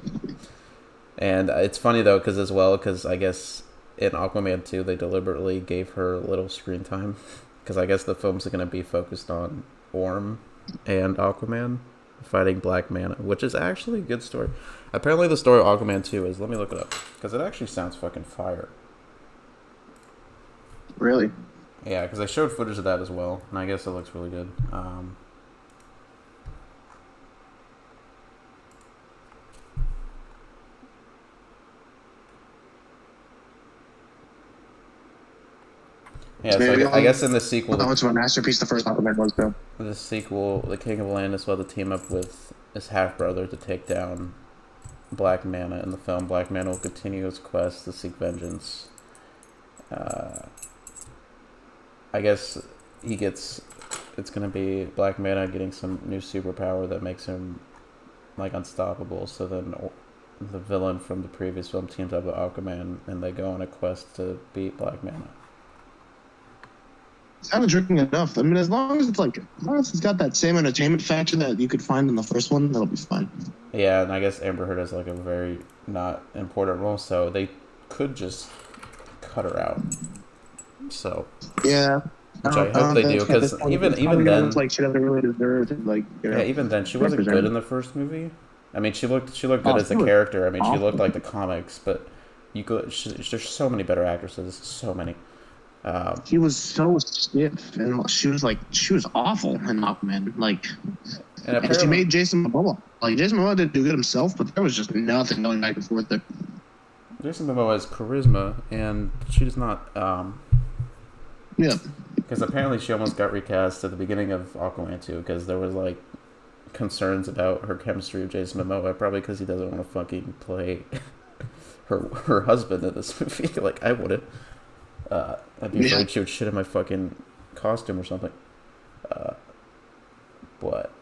And it's funny though, because I guess in Aquaman 2 they deliberately gave her little screen time because I guess the film's going to be focused on Orm and Aquaman fighting Black Manta, which is actually a good story. Apparently the story of Aquaman 2 is, let me look it up because it actually sounds fucking fire. Really? Yeah, because I showed footage of that as well, and I guess it looks really good. Yeah, so Maybe I guess in the sequel, how much of a masterpiece the first Aquaman was, though. the sequel, the King of Atlantis will have to team up with his half brother to take down Black Manta. In the film, Black Manta will continue his quest to seek vengeance. I guess he gets. It's gonna be Black Manta getting some new superpower that makes him like unstoppable. So then the villain from the previous film teams up with Aquaman, and they go on a quest to beat Black Manta. Sounds drinking enough. I mean, as long as it's got that same entertainment factor that you could find in the first one, that'll be fine. Yeah, and I guess Amber Heard has like a very not important role, so they could just cut her out. So yeah, which I hope they do, because even then, like she doesn't really deserve to, like, yeah, even then she wasn't good in the first movie. I mean, she looked good as a character. I mean, she looked like the comics, but there's so many better actresses, so many. She was so stiff, and she was awful in Northman. And she made Jason Momoa. Like, Jason Momoa didn't do good himself, but there was just nothing going back and forth there. Jason Momoa has charisma, and she does not. Yeah. Because apparently she almost got recast at the beginning of Aquaman 2, because there was like concerns about her chemistry with Jason Momoa, probably because he doesn't want to fucking play her husband in this movie. Like, I wouldn't. I'd be afraid she would shit in my fucking costume or something. But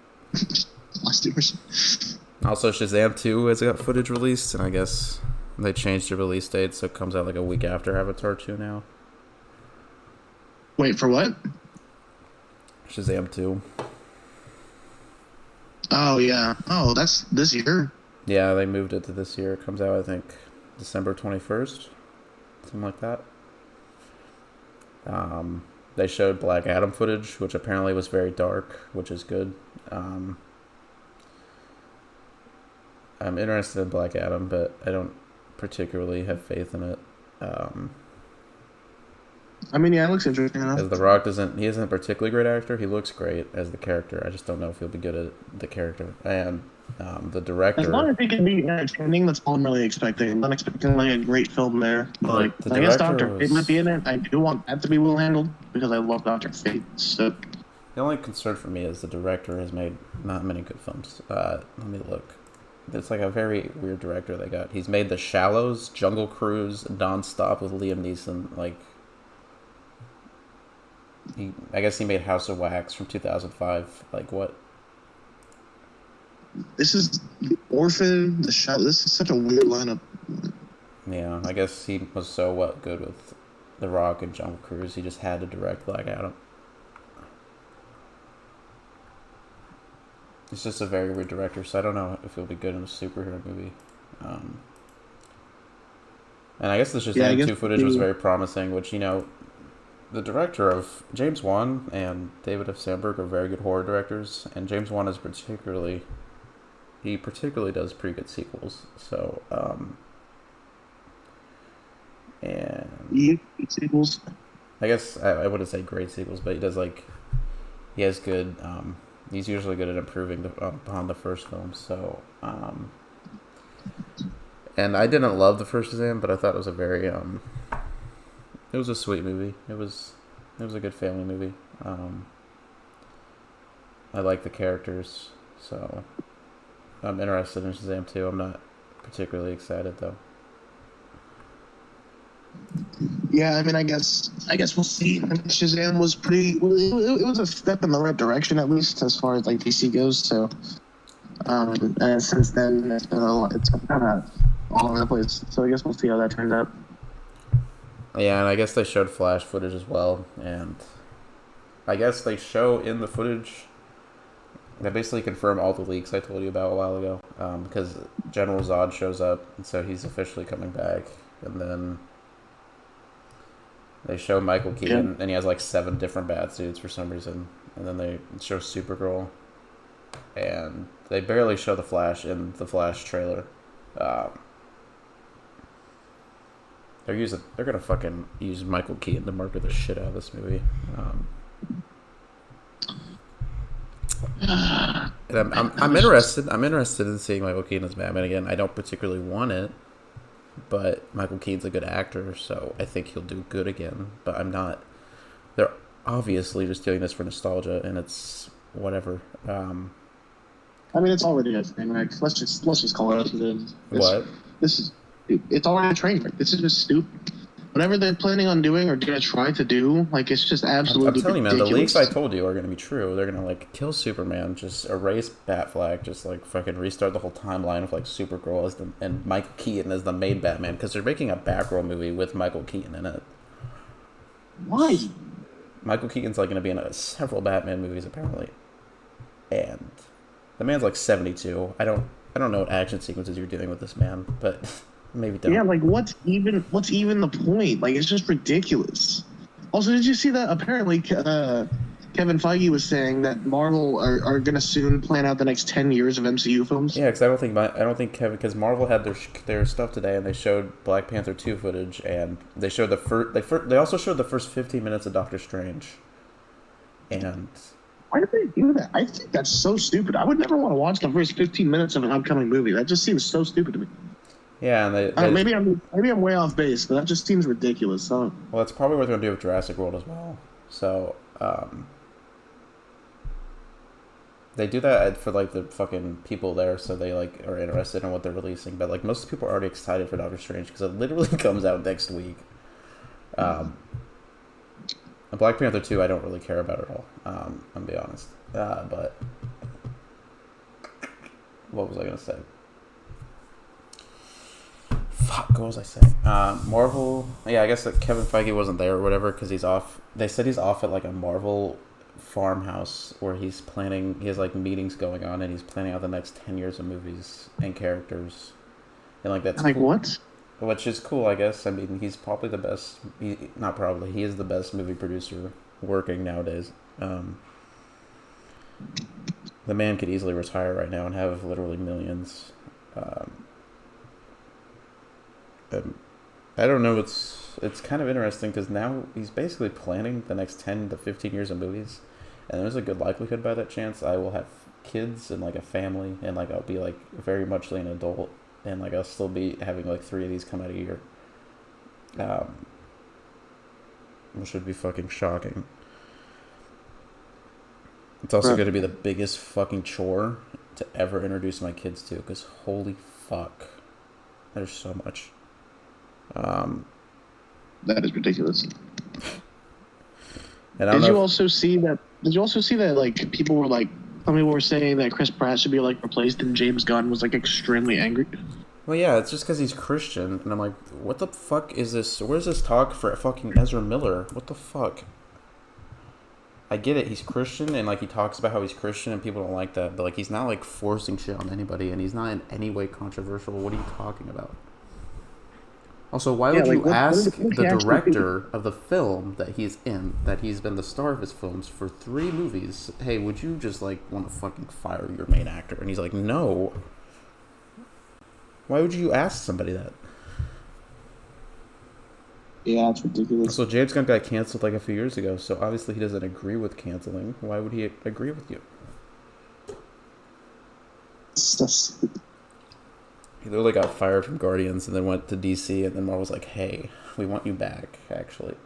also, Shazam 2 has got footage released, and I guess they changed the release date, so it comes out like a week after Avatar 2 now. Wait, for what? Shazam 2. Oh, yeah. Oh, that's this year? Yeah, they moved it to this year. It comes out, I think, December 21st. Something like that. They showed Black Adam footage, which apparently was very dark, which is good. I'm interested in Black Adam, but I don't particularly have faith in it. I mean, yeah, it looks interesting enough. As The Rock he isn't a particularly great actor. He looks great as the character. I just don't know if he'll be good at the character. And the director... As long as he can be entertaining, that's all I'm really expecting. I'm not expecting like a great film there. But the I guess Dr. Fate might be in it. I do want that to be well handled, because I love Dr. Fate. So the only concern for me is the director has made not many good films. Let me look. It's like a very weird director they got. He's made The Shallows, Jungle Cruise, Non-Stop with Liam Neeson. Like, I guess he made House of Wax from 2005. Like, what? This is The Orphan, The Shadow. This is such a weird lineup. Yeah, I guess he was so good with The Rock and Jungle Cruise, he just had to direct Black Adam. He's just a very weird director, so I don't know if he'll be good in a superhero movie. And I guess the Shazam 2 footage was very promising, which, you know, the director of James Wan and David F. Sandberg are very good horror directors, and James Wan is particularly does pretty good sequels. So, and sequels. I guess I wouldn't say great sequels, but he has good. He's usually good at improving upon the first film. So, and I didn't love the first Shazam, but I thought it was a very it was a sweet movie. It was a good family movie. I like the characters, so I'm interested in Shazam 2. I'm not particularly excited though. Yeah, I mean, I guess we'll see. I mean, Shazam was it was a step in the right direction, at least as far as like DC goes. So, and since then it's kind of all over the place. So I guess we'll see how that turns out. Yeah, and I guess they showed Flash footage as well, and I guess they show in the footage. They basically confirm all the leaks I told you about a while ago, because General Zod shows up, and so he's officially coming back, and then they show Michael Keaton, and he has like 7 different bat suits for some reason, and then they show Supergirl, and they barely show the Flash in the Flash trailer. They're gonna fucking use Michael Keaton to market the shit out of this movie. And I'm interested. I'm interested in seeing Michael Keaton as Batman again. I don't particularly want it, but Michael Keaton's a good actor, so I think he'll do good again. But I'm not they're obviously just doing this for nostalgia, and it's whatever. I mean, it's already a train wreck. Let's just call it as it is. What? It's already a train wreck. This is just stupid. Whatever they're planning on doing or gonna try to do, like, it's just absolutely I'm telling you, man, ridiculous. the leaks I told you are gonna be true. They're gonna like kill Superman, just erase Batfleck, just like fucking restart the whole timeline of like Supergirl as and Michael Keaton as the main Batman, because they're making a Batgirl movie with Michael Keaton in it. Why? Michael Keaton's like gonna be in several Batman movies apparently, and the man's like 72. I don't know what action sequences you're doing with this man, but maybe don't. Yeah, like what's even the point? Like, it's just ridiculous. Also, did you see that apparently Kevin Feige was saying that Marvel are gonna soon plan out the next 10 years of MCU films? Yeah, because I don't think Kevin, because Marvel had their stuff today, and they showed Black Panther 2 footage, and they showed they also showed the first 15 minutes of Doctor Strange, and Why did they do that? I think that's so stupid. I would never want to watch the first 15 minutes of an upcoming movie. That just seems so stupid to me. yeah, and Maybe I'm way off base, but that just seems ridiculous. Huh? well, that's probably what they're gonna do with Jurassic World as well. So they do that for like the fucking people there, so they like are interested in what they're releasing. But like most people are already excited for Doctor Strange because it literally comes out next week. Black Panther 2, I don't really care about at all. I'm gonna be honest. But what was I gonna say? Fuck, what was I saying? Marvel. Yeah, I guess that Kevin Feige wasn't there or whatever because he's off. They said he's off at like a Marvel farmhouse where he's planning. He has like meetings going on, and he's planning out the next 10 years of movies and characters. And like that's like cool. what? Which is cool, I guess. I mean, he's probably the best. Not probably. He is the best movie producer working nowadays. The man could easily retire right now and have literally millions. I don't know. It's kind of interesting because now he's basically planning the next 10 to 15 years of movies, and there's a good likelihood by that chance I will have kids and like a family, and like I'll be like very much like an adult. And like I'll still be having like 3 of these come out a year, which would be fucking shocking. It's also going to be the biggest fucking chore to ever introduce my kids to, because holy fuck, there's so much. That is ridiculous. And Did you also see that? Like some people were saying that Chris Pratt should be like replaced, and James Gunn was like extremely angry. Well, yeah, it's just because he's Christian, and I'm like, what the fuck is this? Where's this talk for fucking Ezra Miller? What the fuck? I get it, he's Christian, and like he talks about how he's Christian, and people don't like that, but like he's not like forcing shit on anybody, and he's not in any way controversial. What are you talking about? Also, why would you ask the director of the film that he's in, that he's been the star of his films for 3 movies, hey, would you just like want to fucking fire your main actor? And he's like, no. Why would you ask somebody that? Yeah, it's ridiculous. So James Gunn got canceled like a few years ago, so obviously he doesn't agree with canceling. Why would he agree with you? He literally got fired from Guardians and then went to DC, and then Marvel was like, hey, we want you back, actually.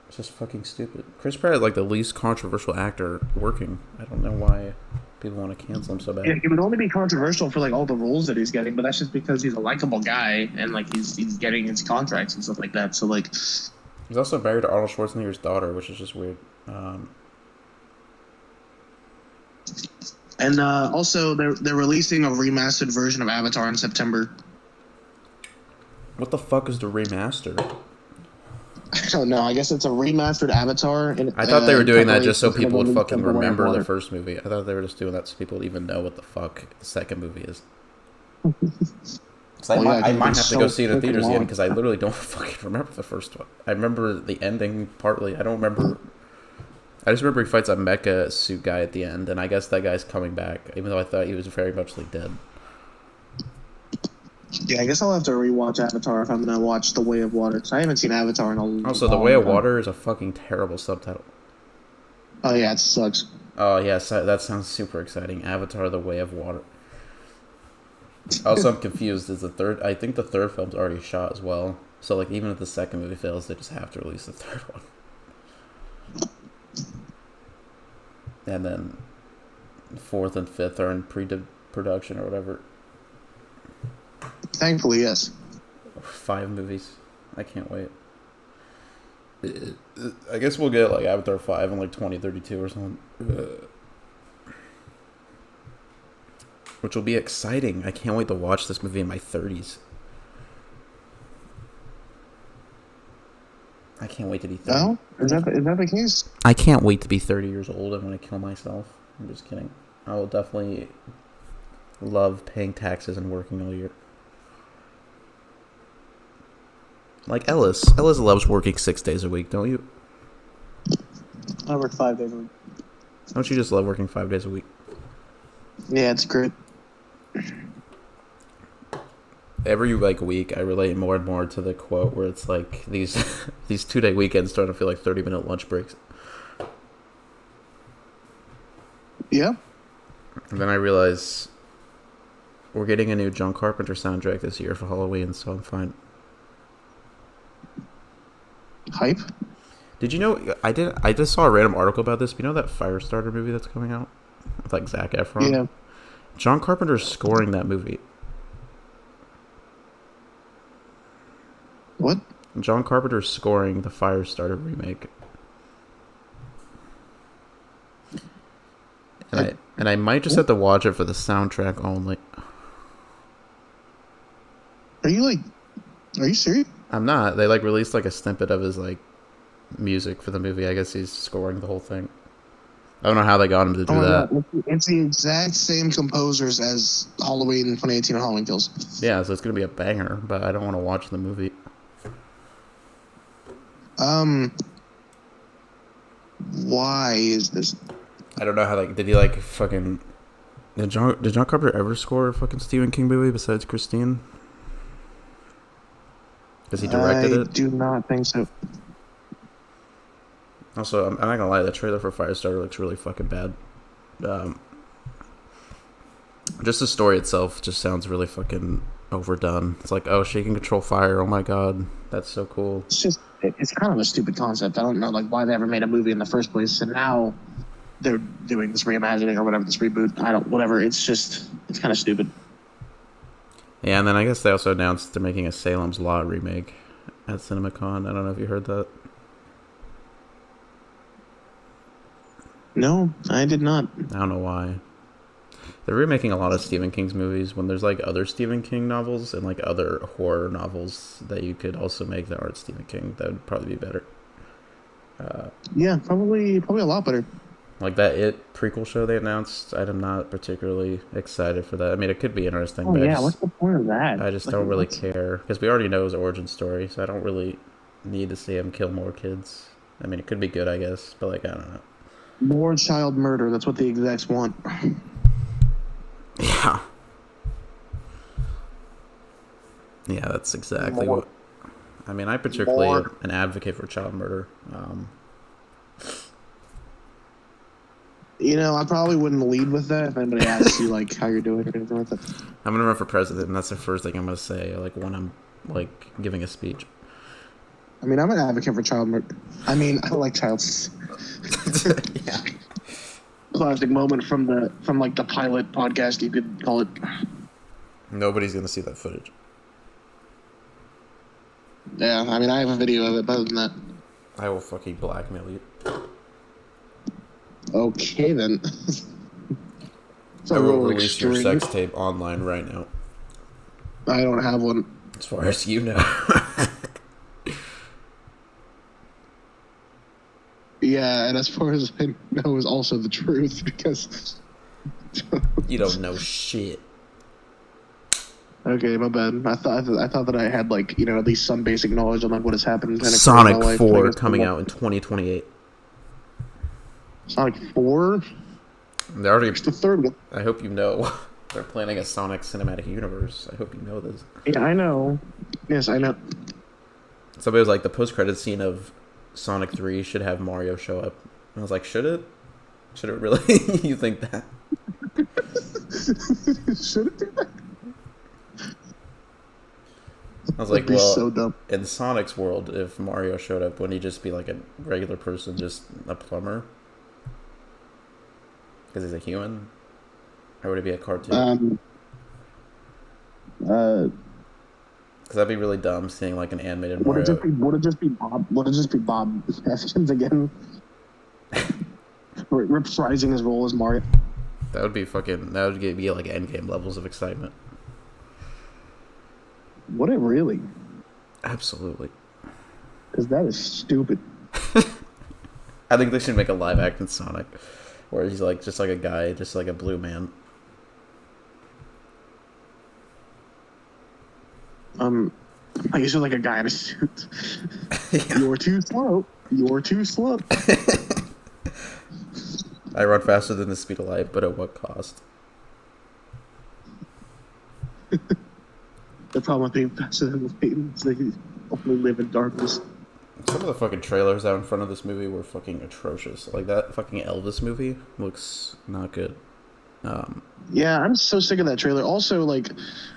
It's just fucking stupid. Chris Pratt is like the least controversial actor working. I don't know why people want to cancel him so bad. Yeah, he would only be controversial for like all the roles that he's getting, but that's just because he's a likable guy and like he's getting his contracts and stuff like that. So like, he's also married to Arnold Schwarzenegger's daughter, which is just weird. And also they're releasing a remastered version of Avatar in September. What the fuck is the remaster? I don't know. I guess it's a remastered Avatar. I thought they were doing that just so people would fucking remember the first movie. I thought they were just doing that so people would even know what the fuck the second movie is. I might have to go see it in theaters again because I literally don't fucking remember the first one. I remember the ending partly. I don't remember. I just remember he fights a mecha suit guy at the end, and I guess that guy's coming back, even though I thought he was very much like dead. Yeah, I guess I'll have to rewatch Avatar if I'm gonna watch The Way of Water. So I haven't seen Avatar in a long time. Also, The Way of Water is a fucking terrible subtitle. Oh yeah, it sucks. Oh yeah, that sounds super exciting. Avatar: The Way of Water. Also, I'm confused. I think the third film's already shot as well. So, like, even if the second movie fails, they just have to release the third one. And then fourth and fifth are in pre-production or whatever. Thankfully, yes. 5 movies. I can't wait. I guess we'll get, like, Avatar 5 in, like, 2032 or something. Which will be exciting. I can't wait to watch this movie in my 30s. I can't wait to be 30. Oh, is that the case? I can't wait to be 30 years old and want to kill myself. I'm just kidding. I will definitely love paying taxes and working all year. Like Ellis. Ellis loves working 6 days a week, don't you? I work 5 days a week. Don't you just love working 5 days a week? Yeah, it's great. Every like week, I relate more and more to the quote where it's like these 2-day weekends starting to feel like 30-minute lunch breaks. Yeah. And then I realize we're getting a new John Carpenter soundtrack this year for Halloween, so I'm fine. Hype? Did you know? I just saw a random article about this. You know that Firestarter movie that's coming out with like Zac Efron? Yeah. John Carpenter's scoring that movie. What? John Carpenter's scoring the Firestarter remake. And I might just have to watch it for the soundtrack only. Are you serious? I'm not. They like released like a snippet of his like music for the movie. I guess he's scoring the whole thing. I don't know how they got him to do that. God. It's the exact same composers as Halloween 2018 and Halloween Kills. Yeah, so it's gonna be a banger, but I don't want to watch the movie. Why is this? I don't know how like did he like fucking did John Carpenter ever score a fucking Stephen King movie besides Christine? Because he directed it. I do not think so. Also, I'm not gonna lie, the trailer for Firestarter looks really fucking bad. Just the story itself just sounds really fucking overdone. It's like, oh, she can control fire. Oh my god, that's so cool. It's kind of a stupid concept. I don't know like why they ever made a movie in the first place, and now they're doing this reimagining or whatever, this reboot. Whatever. It's kind of stupid. Yeah, and then I guess they also announced they're making a Salem's Lot remake at CinemaCon. I don't know if you heard that. No, I did not. I don't know why. They're remaking a lot of Stephen King's movies when there's like other Stephen King novels and like other horror novels that you could also make that aren't Stephen King. That would probably be better. Yeah, probably a lot better. Like that It prequel show they announced, I'm not particularly excited for that. I mean, it could be interesting. Oh but yeah, what's the point of that? I just don't really care because we already know his origin story, so I don't really need to see him kill more kids. I mean, it could be good, I guess, but like I don't know. More child murder. That's what the execs want. Yeah. Yeah, that's exactly what. I mean, I'm particularly an advocate for child murder. I probably wouldn't lead with that if anybody asks you like how you're doing or anything like that. I'm gonna run for president, and that's the first thing I'm gonna say. Like when I'm like giving a speech. I mean, I'm an advocate for child murder. I mean, I like child. Yeah. Classic moment from the pilot podcast, you could call it. Nobody's gonna see that footage. Yeah, I mean, I have a video of it, but other than that. I will fucking blackmail you. Okay, then. I will release your sex tape online right now. I don't have one. As far as you know. Yeah, and as far as I know is also the truth, because... You don't know shit. Okay, my bad. I thought that I had, like, at least some basic knowledge on, like, what has happened. Sonic 4 coming out in 2028. Sonic 4? They're already... It's the third one. I hope you know. They're planning a Sonic cinematic universe. I hope you know this. Yeah, I know. Yes, I know. Somebody was like, the post-credit scene of Sonic 3 should have Mario show up. And I was like, should it? Should it really? You think that? Should it do that? I was That'd like, be well, so dumb. in Sonic's world, if Mario showed up, wouldn't he just be like a regular person, just a plumber? Because he's a human? Or would it be a cartoon? Uh, Because that'd be really dumb seeing like an animated would it Mario. just be would it just be Bob? Would it just be Bob Hoskins again, reprising his role as Mario? That would be fucking. That would be like endgame levels of excitement. Would it really? Absolutely. Because that is stupid. I think they should make a live action Sonic, where he's like just like a guy, just like a blue man. I guess you're like a guy in a suit. Yeah. You're too slow. You're too slow. I run faster than the speed of light, but at what cost? The problem with being faster than the light is that you only live in darkness. Some of the fucking trailers out in front of this movie were fucking atrocious. Like that fucking Elvis movie looks not good. Yeah, I'm so sick of that trailer. Also, like,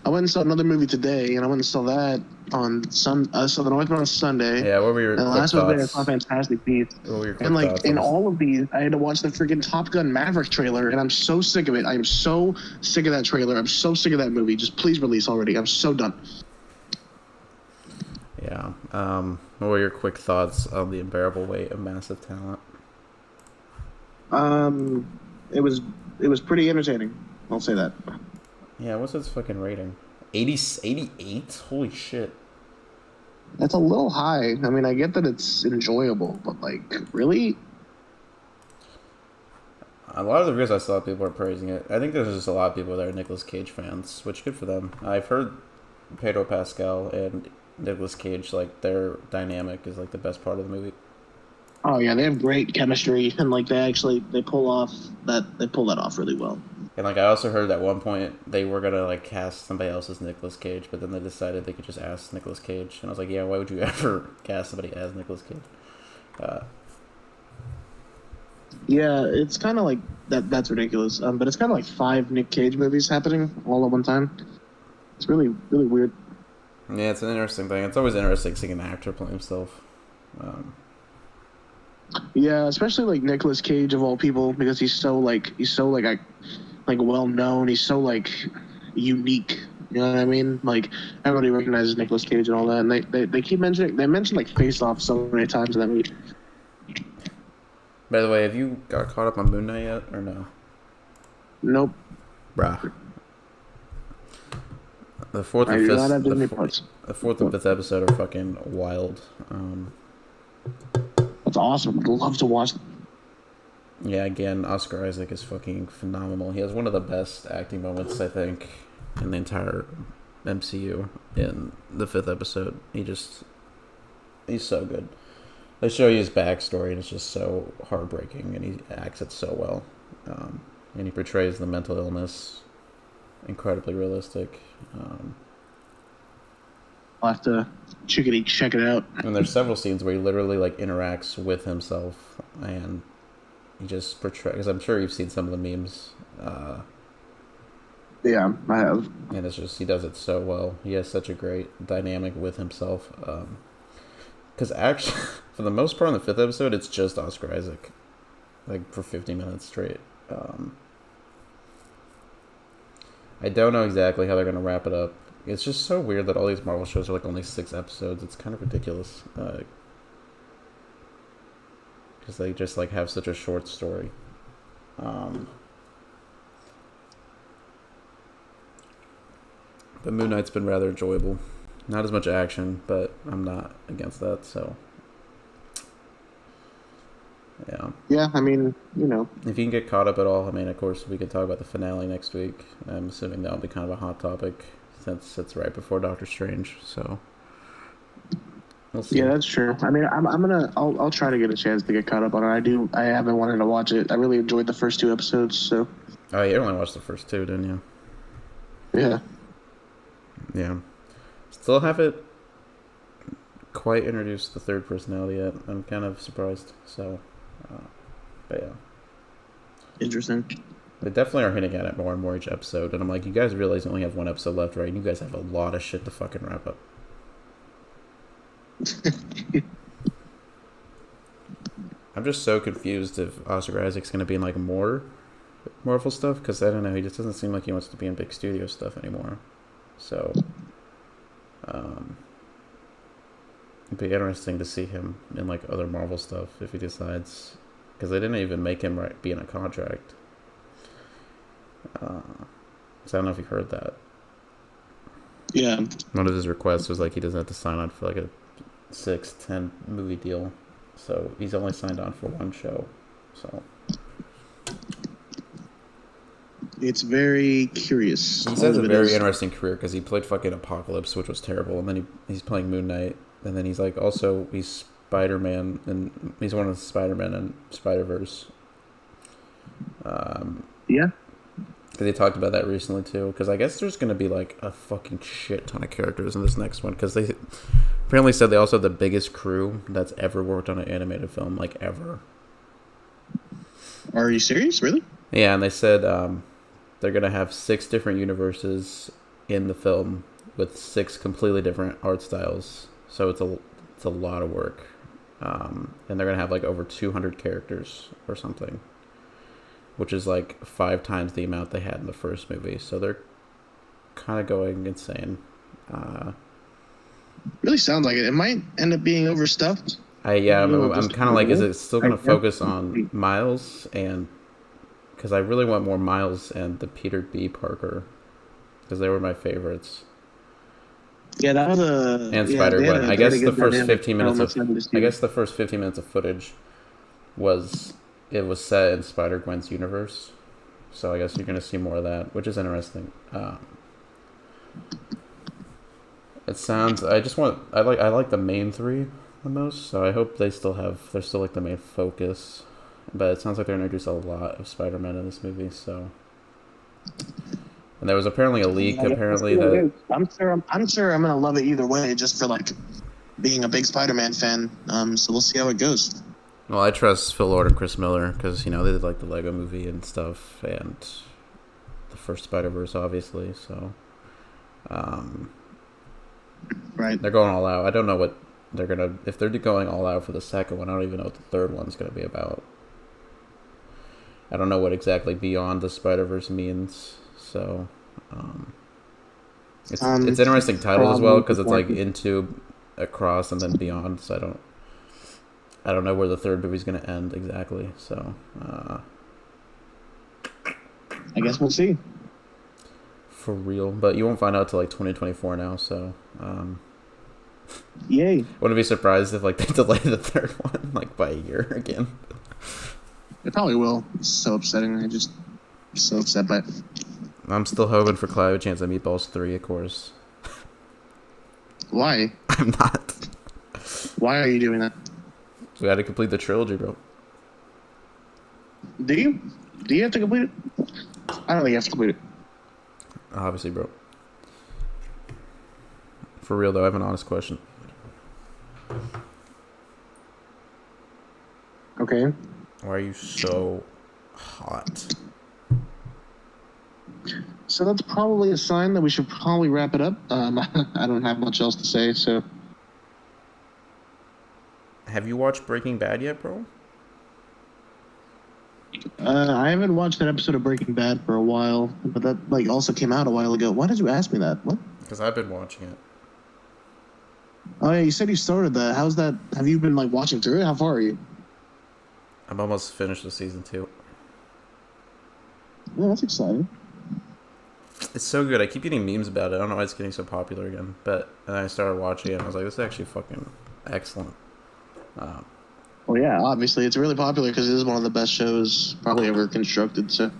I went and saw another movie today, and I went and saw that on saw the Northman on Sunday. Yeah, what were your And quick last Wednesday I thoughts? saw Fantastic Beasts. What were your quick And like thoughts in on this? all of these, I had to watch the freaking Top Gun Maverick trailer, and I'm so sick of it. I am so sick of that trailer. I'm so sick of that movie. Just please release already. I'm so done. Yeah. What were your quick thoughts on the unbearable weight of massive talent? It was pretty entertaining. I'll say that. Yeah, what's its fucking rating? 88? Holy shit. That's a little high. I mean, I get that it's enjoyable, but like, really? A lot of the reviews I saw, people are praising it. I think there's just a lot of people that are Nicolas Cage fans, which good for them. I've heard Pedro Pascal and Nicolas Cage, like, their dynamic is like the best part of the movie. Oh yeah, they have great chemistry, and like they pull that off really well. And like I also heard at one point they were gonna like cast somebody else as Nicolas Cage, but then they decided they could just ask Nicolas Cage, and I was like, yeah, why would you ever cast somebody as Nicolas Cage? Yeah, it's kind of like that. That's ridiculous. But it's kind of like 5 Nick Cage movies happening all at one time. It's really weird. Yeah, it's an interesting thing. It's always interesting seeing an actor play himself. Yeah, especially like Nicolas Cage of all people, because he's so like well known. He's so like unique. You know what I mean? Like everybody recognizes Nicolas Cage and all that, and they keep mentioning like Face Off so many times in that movie. By the way, have you got caught up on Moon Knight yet, or no? Nope. Bruh. The fourth I and do not have fifth, Disney Plus. the fourth and fifth episode are fucking wild. That's awesome. I'd love to watch them. Yeah, again, Oscar Isaac is fucking phenomenal. He has one of the best acting moments, I think, in the entire MCU in the fifth episode. He's so good. They show you his backstory, and it's just so heartbreaking, and he acts it so well. And he portrays the mental illness incredibly realistic. I'll have to check it out. And there's several scenes where he literally like interacts with himself, and he just portrays. Because I'm sure you've seen some of the memes. Yeah, I have. And it's just he does it so well. He has such a great dynamic with himself. Because actually, for the most part, in the fifth episode, it's just Oscar Isaac, like for 50 minutes straight. I don't know exactly how they're gonna wrap it up. It's just so weird that all these Marvel shows are like only 6 episodes. It's kind of ridiculous. Because they just like have such a short story. But Moon Knight's been rather enjoyable. Not as much action, but I'm not against that, so yeah. Yeah, I mean, you know. If you can get caught up at all, I mean, of course, we could talk about the finale next week. I'm assuming that'll be kind of a hot topic since it's right before Doctor Strange, so we'll see. Yeah, that's true. I mean, I'll try to get a chance to get caught up on it. I haven't wanted to watch it. I really enjoyed the first 2 episodes, so. Oh, you only watched the first 2, didn't you? Yeah. Yeah. Still haven't quite introduced the third personality yet. I'm kind of surprised, so, but yeah. Interesting. They definitely are hinting at it more and more each episode, and I'm like, you guys realize you only have 1 episode left, right? And you guys have a lot of shit to fucking wrap up. I'm just so confused if Oscar Isaac's gonna be in like more Marvel stuff, because I don't know, he just doesn't seem like he wants to be in big studio stuff anymore. So, it'd be interesting to see him in like other Marvel stuff if he decides, because they didn't even make him be in a contract. So I don't know if you heard that. Yeah. One of his requests was like he doesn't have to sign on for like a 6-10 movie deal, so he's only signed on for one show. So It's very curious. he has a very interesting career, because he played fucking Apocalypse, which was terrible, and then he's playing Moon Knight, and then he's like also he's Spider-Man, and he's one of the Spider-Man in Spider-Verse. Yeah. They talked about that recently too, because I guess there's going to be like a fucking shit ton of characters in this next one, because they apparently said they also have the biggest crew that's ever worked on an animated film, like ever. Are you serious? Really? Yeah, and they said they're going to have 6 different universes in the film with 6 completely different art styles, so it's a lot of work, and they're going to have like over 200 characters or something, which is like 5 times the amount they had in the first movie. So they're kind of going insane. Really sounds like it. It might end up being overstuffed. I'm kind of like, is it still going to focus on Miles? And because I really want more Miles and the Peter B. Parker, because they were my favorites. Yeah, that was a... And Spider-Gwen. I guess the first 15 minutes of footage was... It was set in Spider-Gwen's universe, so I guess you're gonna see more of that, which is interesting. It sounds. I like the main 3 the most, so I hope they're still like the main focus. But it sounds like they're gonna introduce a lot of Spider-Man in this movie. So, and there was apparently a leak. Apparently that I'm sure I'm gonna love it either way, just for like being a big Spider-Man fan. So we'll see how it goes. Well, I trust Phil Lord and Chris Miller, because, they did like the Lego movie and stuff, and the first Spider-Verse, obviously, so right. They're going all out. I don't know what they're gonna, if they're going all out for the second one, I don't even know what the third one's gonna be about. I don't know what exactly Beyond the Spider-Verse means, so it's an interesting title as well, because it's like Into, Across, and then Beyond, so I don't know where the third movie's going to end exactly, so... I guess we'll see. For real. But you won't find out till, like, 2024 now, so... Yay. Wouldn't be surprised if, like, they delay the third one, like, by a year again. It probably will. It's so upsetting. I'm so upset by it. I'm still hoping for Climate Chance and Meatballs 3, of course. Why? I'm not. Why are you doing that? We got to complete the trilogy, bro. Do you? Do you have to complete it? I don't think you have to complete it. Obviously, bro. For real, though, I have an honest question. Okay. Why are you so hot? So that's probably a sign that we should probably wrap it up. I don't have much else to say, so... Have you watched Breaking Bad yet, bro? I haven't watched an episode of Breaking Bad for a while, but that also came out a while ago. Why did you ask me that? What? Because I've been watching it. Oh yeah, you said you started that. How's that? Have you been watching through it? How far are you? I'm almost finished with season 2. Yeah, that's exciting. It's so good. I keep getting memes about it. I don't know why it's getting so popular again. But then I started watching it, and I was like, this is actually fucking excellent. Well, yeah, obviously it's really popular because it is one of the best shows probably ever constructed. So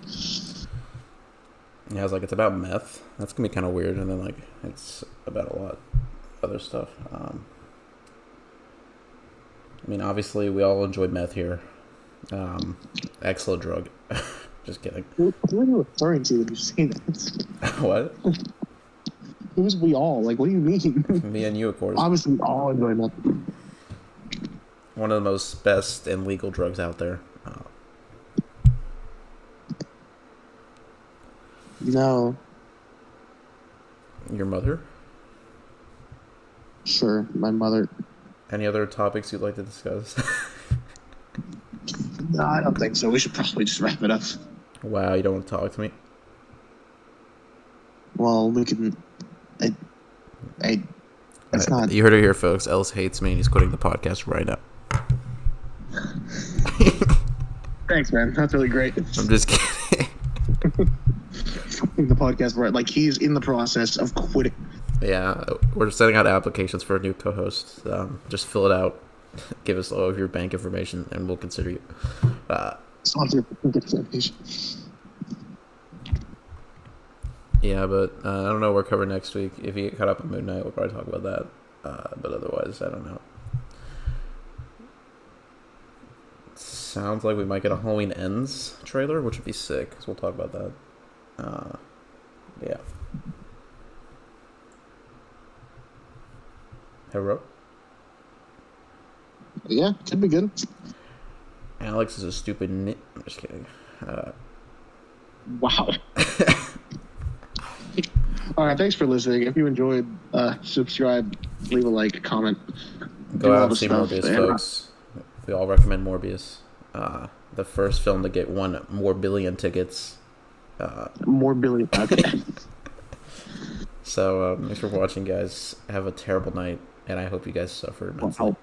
yeah, I was like, it's about meth. That's gonna be kind of weird, and then it's about a lot of other stuff. I mean, obviously we all enjoy meth here. Excellent drug. Just kidding. Who are you referring to when you say that? What? Who's we all? What do you mean? Me and you, of course. Obviously, we all enjoy meth. One of the most best and legal drugs out there. No. Your mother? Sure, my mother. Any other topics you'd like to discuss? No, I don't think so. We should probably just wrap it up. Wow, you don't want to talk to me? Well, we can. It's not. You heard it here, folks. Ellis hates me, and he's quitting the podcast right now. Thanks, man. That's really great. I'm just kidding. The podcast, right? Like he's in the process of quitting. Yeah, we're sending out applications for a new co-host. Just fill it out. Give us all of your bank information, and we'll consider you. Sponsor. Yeah, but I don't know what we're covering next week. If you get caught up on Moon Knight, we'll probably talk about that. But otherwise, I don't know. Sounds like we might get a Halloween Ends trailer, which would be sick, so we'll talk about that. Yeah. Hello? Yeah, could be good. Alex is a stupid nit. I'm just kidding. Wow. All right, thanks for listening. If you enjoyed, subscribe, leave a like, comment. Go out and see Morbius, folks. We all recommend Morbius. The first film to get 1 more billion tickets. More billion. Okay. So, thanks for watching, guys. Have a terrible night, and I hope you guys suffer immensely. Wow.